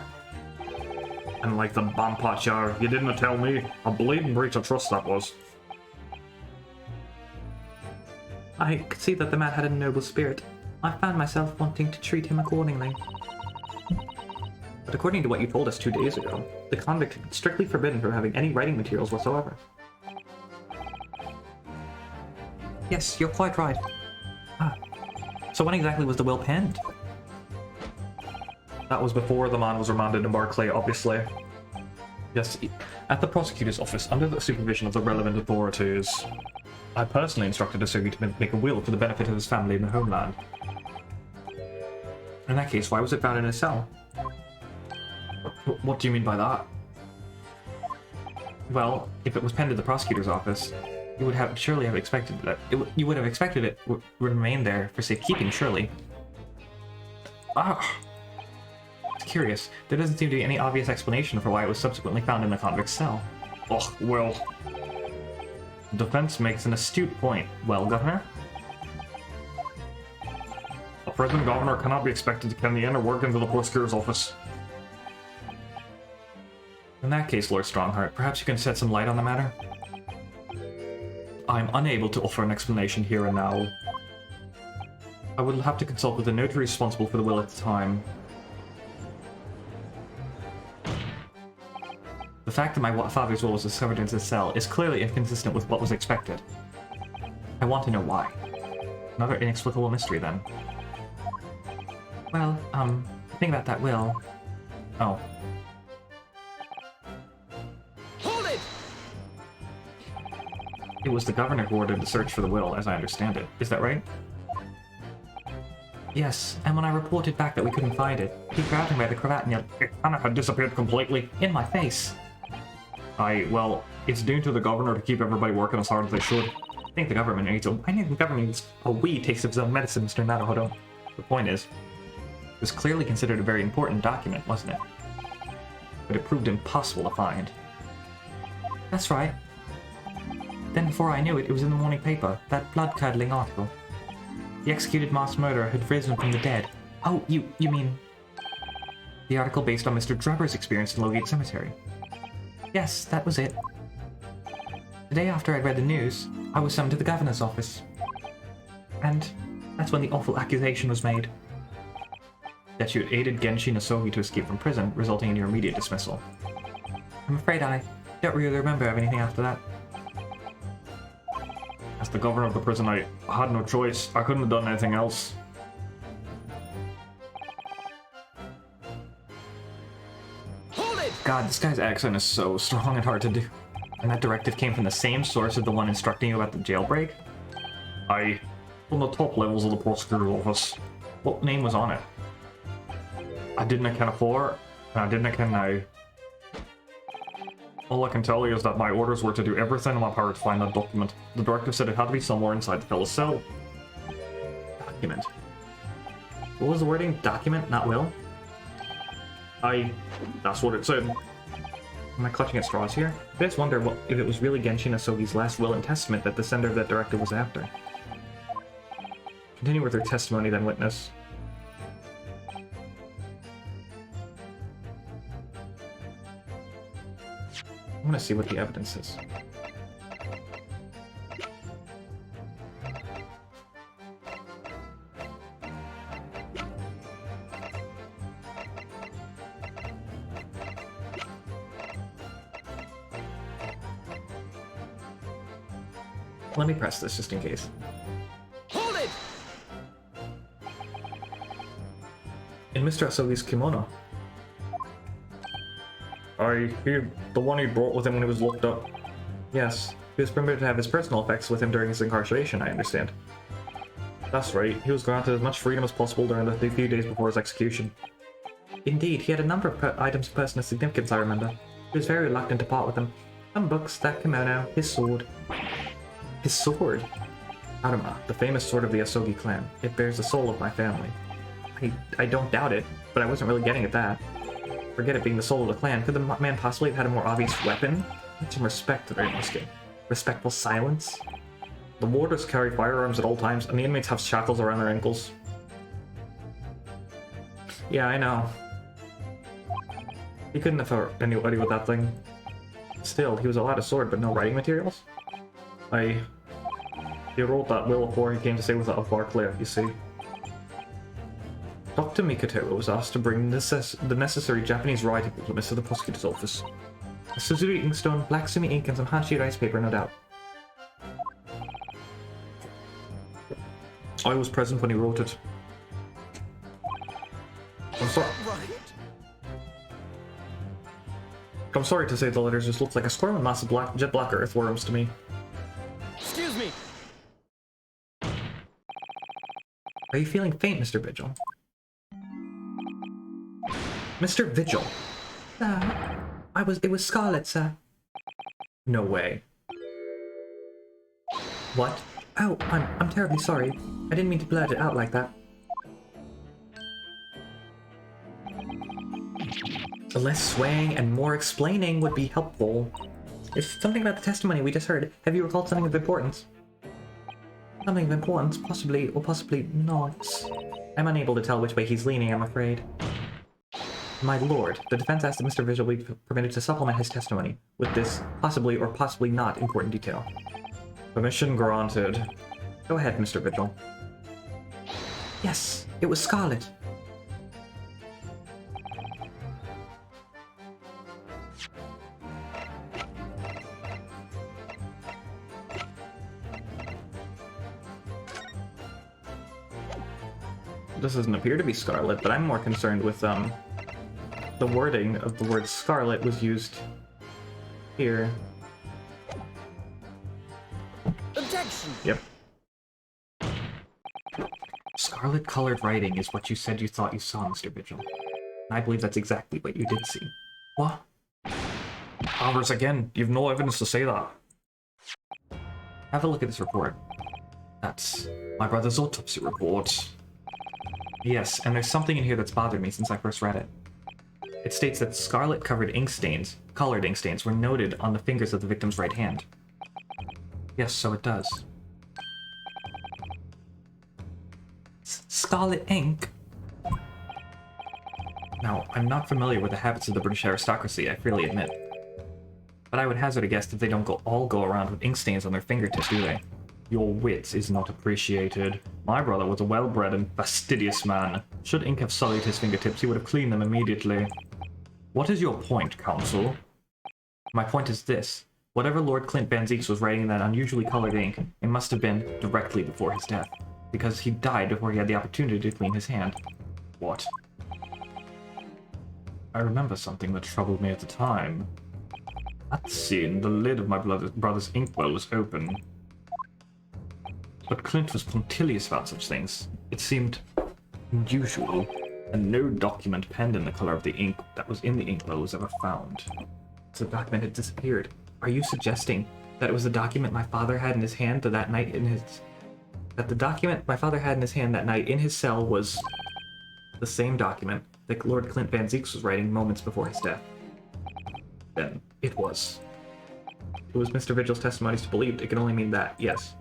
And like the Bampachar, you didn't tell me. A blatant breach of trust that was. I could see that the man had a noble spirit. I found myself wanting to treat him accordingly. But according to what you told us 2 days ago, the convict had been strictly forbidden from having any writing materials whatsoever. Yes, you're quite right. Ah, so when exactly was the will penned? That was before the man was remanded in Barclay, obviously. Yes, at the prosecutor's office, under the supervision of the relevant authorities, I personally instructed Asogi to make a will for the benefit of his family in the homeland. In that case, why was it found in his cell? What do you mean by that? Well, if it was penned at the prosecutor's office, you would have surely have expected that you would have expected it would remain there for safekeeping, surely. Ah, it's curious. There doesn't seem to be any obvious explanation for why it was subsequently found in the convict's cell. Oh, well... The defense makes an astute point. Well, Governor? A present governor cannot be expected to ken the inner workings of the prosecutor's office. In that case, Lord Strongheart, perhaps you can shed some light on the matter? I'm unable to offer an explanation here and now. I would have to consult with the notary responsible for the will at the time. The fact that my father's will was discovered in his cell is clearly inconsistent with what was expected. I want to know why. Another inexplicable mystery, then. Well, the thing about that will... Oh. Hold it! It was the governor who ordered the search for the will, as I understand it. Is that right? Yes, and when I reported back that we couldn't find it, he grabbed me by the cravat and yelled, "It cannot have disappeared completely." in my face. Well, it's due to the governor to keep everybody working as hard as they should. I think the government needs a wee taste of its own medicine, Mr. Naruhodo. The point is, It was clearly considered a very important document, wasn't it? But it proved impossible to find. That's right. Then before I knew it, it was in the morning paper, that blood-curdling article. The executed mass murderer had risen from the dead. Oh, you mean... The article based on Mr. Drubber's experience in Lowgate Cemetery. Yes, that was it. The day after I'd read the news, I was summoned to the governor's office. And that's when the awful accusation was made. That you aided Genshin Asogi to escape from prison, resulting in your immediate dismissal. I'm afraid I don't really remember anything after that. As the governor of the prison, I had no choice. I couldn't have done anything else. Hold it! God, this guy's accent is so strong and hard to do. And that directive came from the same source as the one instructing you about the jailbreak? From the top levels of the prosecutor's office. What name was on it? I didn't ken before, and I didn't ken now. All I can tell you is that my orders were to do everything in my power to find that document. The directive said it had to be somewhere inside the fellow's cell. Document? What was the wording? Document, not will? That's what it said. Am I clutching at straws here? I just wonder if it was really Genshin Asogi's last will and testament that the sender of that directive was after. Continue with her testimony, then, witness. I want to see what the evidence is. Let me press this just in case. Hold it! In Mr. Asogi's kimono. The one he brought with him when he was locked up. Yes, he was permitted to have his personal effects with him during his incarceration, I understand. That's right, he was granted as much freedom as possible during the few days before his execution. Indeed, he had a number of items of personal significance, I remember. He was very reluctant to part with them. Some books, that kimono, his sword. His sword? Arima, the famous sword of the Asogi clan. It bears the soul of my family. I don't doubt it, but I wasn't really getting at that. Forget it being the soul of the clan. Could the man possibly have had a more obvious weapon? Need some respect that they're asking. Respectful silence? The warders carry firearms at all times, and the inmates have shackles around their ankles. Yeah, I know. He couldn't have hurt anybody with that thing. Still, he was allowed a sword, but no writing materials? He wrote that will before he came to stay with us at Barclay, you see. Dr. Mikoto was asked to bring the necessary Japanese writing implements to the prosecutor's office. A Suzuki inkstone, black sumi ink, and some Hanshi rice paper, no doubt. I was present when he wrote it. I'm sorry to say the letters just looked like a squirrel and massive jet black earthworms to me. Excuse me! Are you feeling faint, Mr. Vigil? Mr. Vigil! Sir, it was Scarlet, sir. No way. What? Oh, I'm terribly sorry. I didn't mean to blurt it out like that. Less swaying and more explaining would be helpful. It's something about the testimony we just heard. Have you recalled something of importance? Something of importance? Possibly, or possibly not. I'm unable to tell which way he's leaning, I'm afraid. My lord, the defense asked that Mr. Vigil be permitted to supplement his testimony with this possibly or possibly not important detail. Permission granted. Go ahead, Mr. Vigil. Yes, it was Scarlet. This doesn't appear to be Scarlet, but I'm more concerned with, the wording of the word Scarlet was used here. Objection! Yep. Scarlet-colored writing is what you said you thought you saw, Mr. Vigil. And I believe that's exactly what you did see. What? Albers, again, you've no evidence to say that. Have a look at this report. That's my brother's autopsy report. Yes, and there's something in here that's bothered me since I first read it. It states that colored ink stains were noted on the fingers of the victim's right hand. Yes, so it does. Scarlet ink? Now, I'm not familiar with the habits of the British aristocracy, I freely admit. But I would hazard a guess that they don't all go around with ink stains on their fingertips, do they? Your wit is not appreciated. My brother was a well-bred and fastidious man. Should ink have sullied his fingertips, he would have cleaned them immediately. What is your point, Counsel? My point is this. Whatever Lord Clint Van Zieks was writing in that unusually colored ink, it must have been directly before his death, because he died before he had the opportunity to clean his hand. What? I remember something that troubled me at the time. At the scene, the lid of my brother's inkwell was open. But Clint was punctilious about such things. It seemed unusual, and no document penned in the color of the ink that was in the inkwell was ever found. So the document had disappeared. Are you suggesting that it was the document my father had in his hand that night in his... That the document my father had in his hand that night in his cell was the same document that Lord Clint Van Zieks was writing moments before his death? Then it was. It was Mr. Vigil's testimonies to believed. It can only mean that, yes.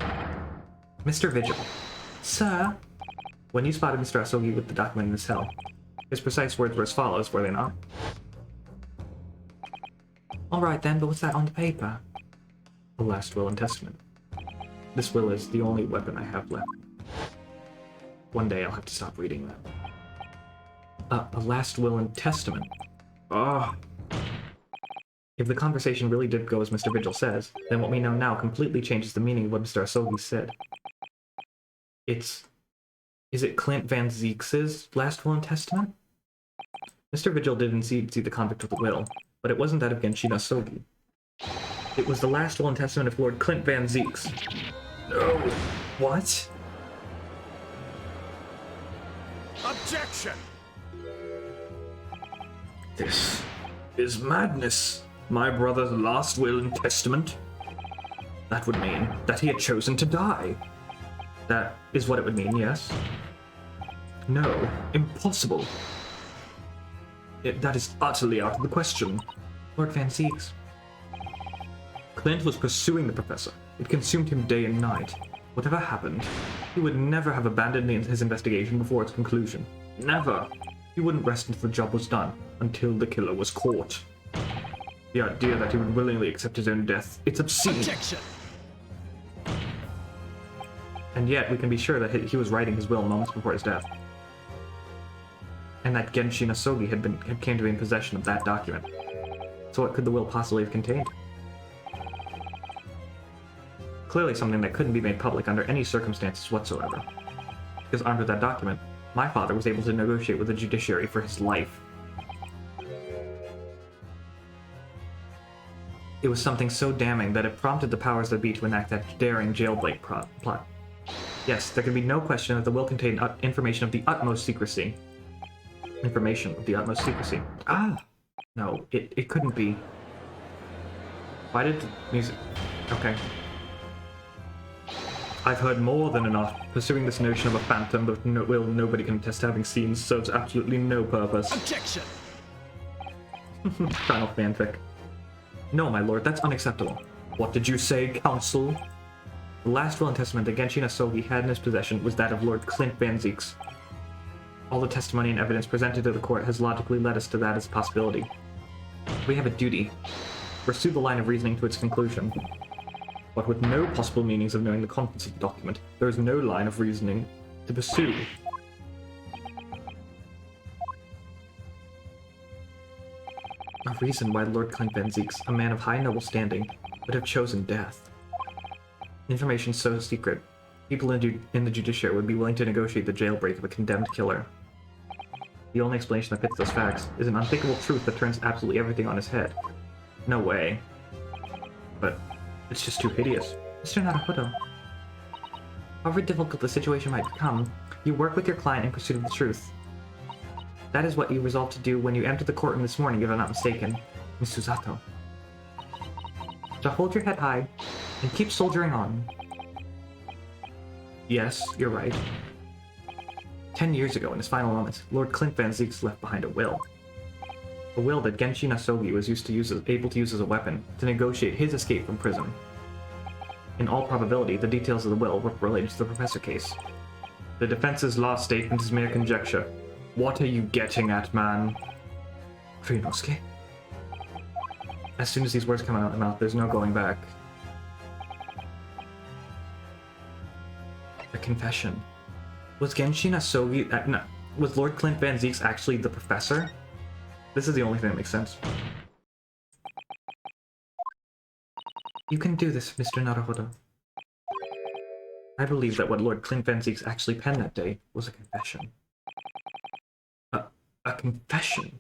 Mr. Vigil. Sir? When you spotted Mr. Asogi with the document in his cell, his precise words were as follows, were they not? Alright then, but what's that on the paper? A last will and testament. This will is the only weapon I have left. One day I'll have to stop reading them. A last will and testament? Ugh. If the conversation really did go as Mr. Vigil says, then what we know now completely changes the meaning of what Mr. Asogi said. Is it Clint Van Zieks' last will and testament? Mr. Vigil did indeed see the convict with the will, but it wasn't that of Genshin Asogi. It was the last will and testament of Lord Clint Van Zieks. No. What? Objection! This is madness. My brother's last will and testament? That would mean that he had chosen to die. That is what it would mean, yes? No, impossible. That is utterly out of the question. Lord Van Zieks. Clint was pursuing the professor. It consumed him day and night. Whatever happened, he would never have abandoned his investigation before its conclusion. Never. He wouldn't rest until the job was done, until the killer was caught. The idea that he would willingly accept his own death, it's obscene. Objection! And yet, we can be sure that he was writing his will moments before his death. And that Genshin Asogi had came to be in possession of that document. So what could the will possibly have contained? Clearly something that couldn't be made public under any circumstances whatsoever. Because armed with that document, my father was able to negotiate with the judiciary for his life. It was something so damning that it prompted the powers that be to enact that daring jailbreak plot. Yes, there can be no question that the will contained information of the utmost secrecy. Information of the utmost secrecy. Ah! No, it couldn't be. Why did the music... Okay. I've heard more than enough. Pursuing this notion of a phantom of will nobody can attest to having seen serves absolutely no purpose. Objection! Final fanfic. No, my lord, that's unacceptable. What did you say, counsel? The last will and testament that Genshin Asogi had in his possession was that of Lord Clint Van Zieks. All the testimony and evidence presented to the court has logically led us to that as a possibility. We have a duty. Pursue the line of reasoning to its conclusion. But with no possible meanings of knowing the contents of the document, there is no line of reasoning to pursue. A reason why Lord Clint Van Zieks, a man of high noble standing, would have chosen death. Information so secret, people in the judiciary would be willing to negotiate the jailbreak of a condemned killer. The only explanation that fits those facts is an unthinkable truth that turns absolutely everything on his head. No way. But it's just too hideous. Mr. Naruhodo. However difficult the situation might become, you work with your client in pursuit of the truth. That is what you resolved to do when you entered the courtroom this morning, if I'm not mistaken, Miss Susato. So hold your head high, and keep soldiering on. Yes, you're right. 10 years ago, in his final moments, Lord Clint Van Zieks left behind a will. A will that Genshin Asogi was able to use as a weapon to negotiate his escape from prison. In all probability, the details of the will were related to the Professor case. The defense's last statement is mere conjecture. What are you getting at, man? Ryunosuke? As soon as these words come out of my mouth, there's no going back. A confession. Was Genshin Asogi... no, was Lord Clint Van Zieks actually the Professor? This is the only thing that makes sense. You can do this, Mr. Naruhodo. I believe that what Lord Clint Van Zieks actually penned that day was a confession. A confession?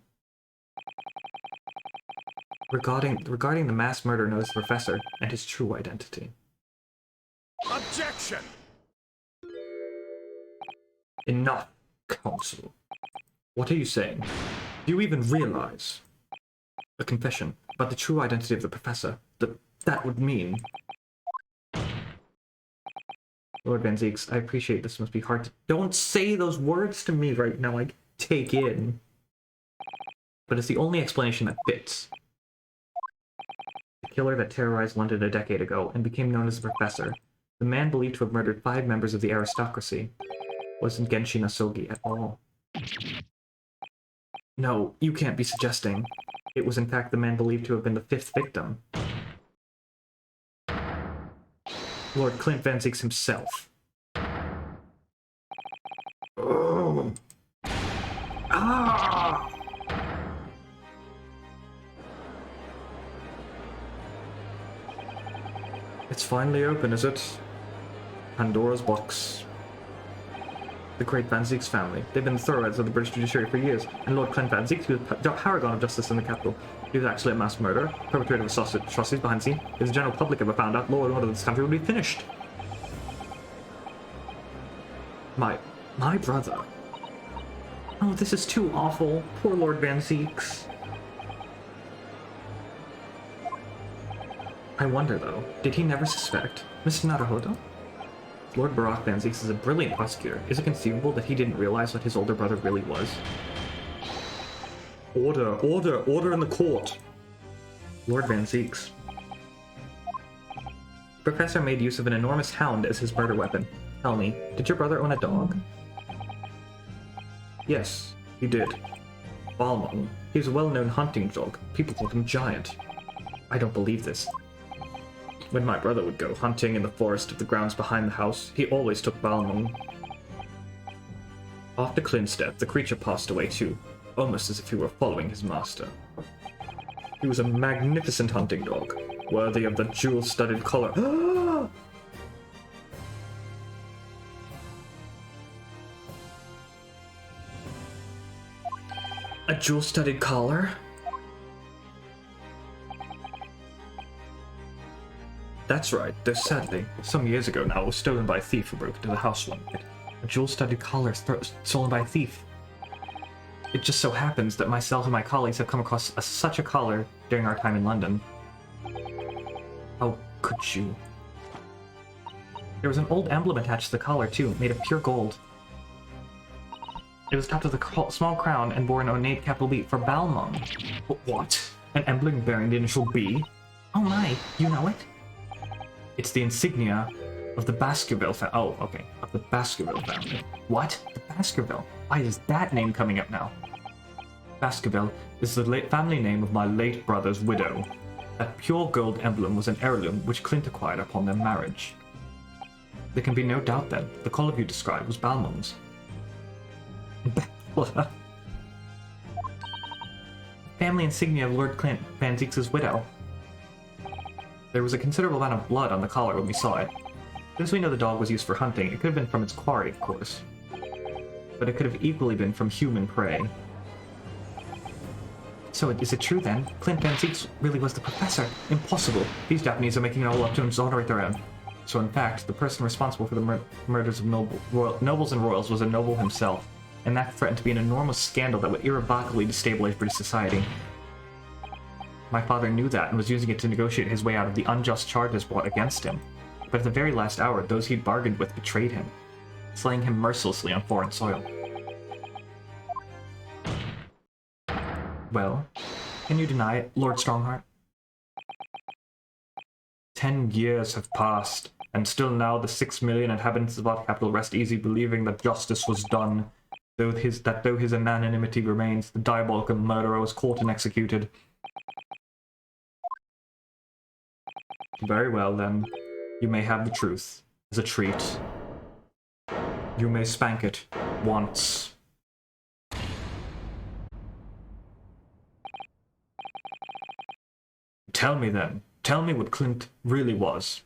Regarding the mass murder known as the Professor and his true identity. Objection! Enough, Counsel. What are you saying? Do you even realize? A confession about the true identity of the Professor. That would mean... Lord Van Zieks, I appreciate this must be hard to... Don't say those words to me right now, I take in. But it's the only explanation that fits. The killer that terrorized London a decade ago and became known as the Professor, the man believed to have murdered 5 members of the aristocracy, wasn't Genshin Asogi at all. No, you can't be suggesting. It was in fact the man believed to have been the 5th victim. Lord Clint Van Zieks himself. Oh. Ah! It's finally open, is it? Pandora's box. The great Van Zieks family. They've been the thoroughbreds of the British judiciary for years, and Lord Clint Van Zieks, who was the paragon of justice in the capital, he was actually a mass murderer, perpetrator of atrocities behind the scene. If the general public ever found out, law and order of this country would be finished. My brother. Oh, this is too awful. Poor Lord Van Zieks. I wonder, though, did he never suspect Mr. Naruhodo? Lord Barak Van Zieks is a brilliant prosecutor. Is it conceivable that he didn't realize what his older brother really was? Order, order, order in the court! Lord Van Zieks. Professor made use of an enormous hound as his murder weapon. Tell me, did your brother own a dog? Yes, he did. Balmung. He was a well-known hunting dog. People called him Giant. I don't believe this. When my brother would go hunting in the forest of the grounds behind the house, he always took Balmung. After Clint's death, the creature passed away too, almost as if he were following his master. He was a magnificent hunting dog, worthy of the jewel-studded collar. A jewel-studded collar? That's right, though sadly, some years ago now, it was stolen by a thief who broke into the house one night. A jewel-studded collar stolen by a thief. It just so happens that myself and my colleagues have come across such a collar during our time in London. How could you? There was an old emblem attached to the collar too, made of pure gold. It was topped with a small crown and bore an ornate capital B for Balmung. What? An emblem bearing the initial B? Oh my, you know it? It's the insignia of the Baskerville family. Oh, okay. Of the Baskerville family. What? The Baskerville? Why is that name coming up now? Baskerville is the family name of my late brother's widow. That pure gold emblem was an heirloom which Clint acquired upon their marriage. There can be no doubt then, the collar you described was Balmung's. Family insignia of Lord Clint Van Zieks' widow. There was a considerable amount of blood on the collar when we saw it. Since we know the dog was used for hunting, it could have been from its quarry, of course. But it could have equally been from human prey. So is it true then? Clint Van Zieks really was the Professor? Impossible! These Japanese are making it all up to exonerate their own. So in fact, the person responsible for the murders of nobles and royals was a noble himself, and that threatened to be an enormous scandal that would irrevocably destabilize British society. My father knew that and was using it to negotiate his way out of the unjust charges brought against him. But at the very last hour, those he'd bargained with betrayed him, slaying him mercilessly on foreign soil. Well, can you deny it, Lord Strongheart? 10 years have passed, and still now the 6 million inhabitants of our capital rest easy, believing that justice was done, though his anonymity remains, the diabolical murderer was caught and executed. Very well, then. You may have the truth, as a treat. You may spank it, once. Tell me then. Tell me what Clint really was.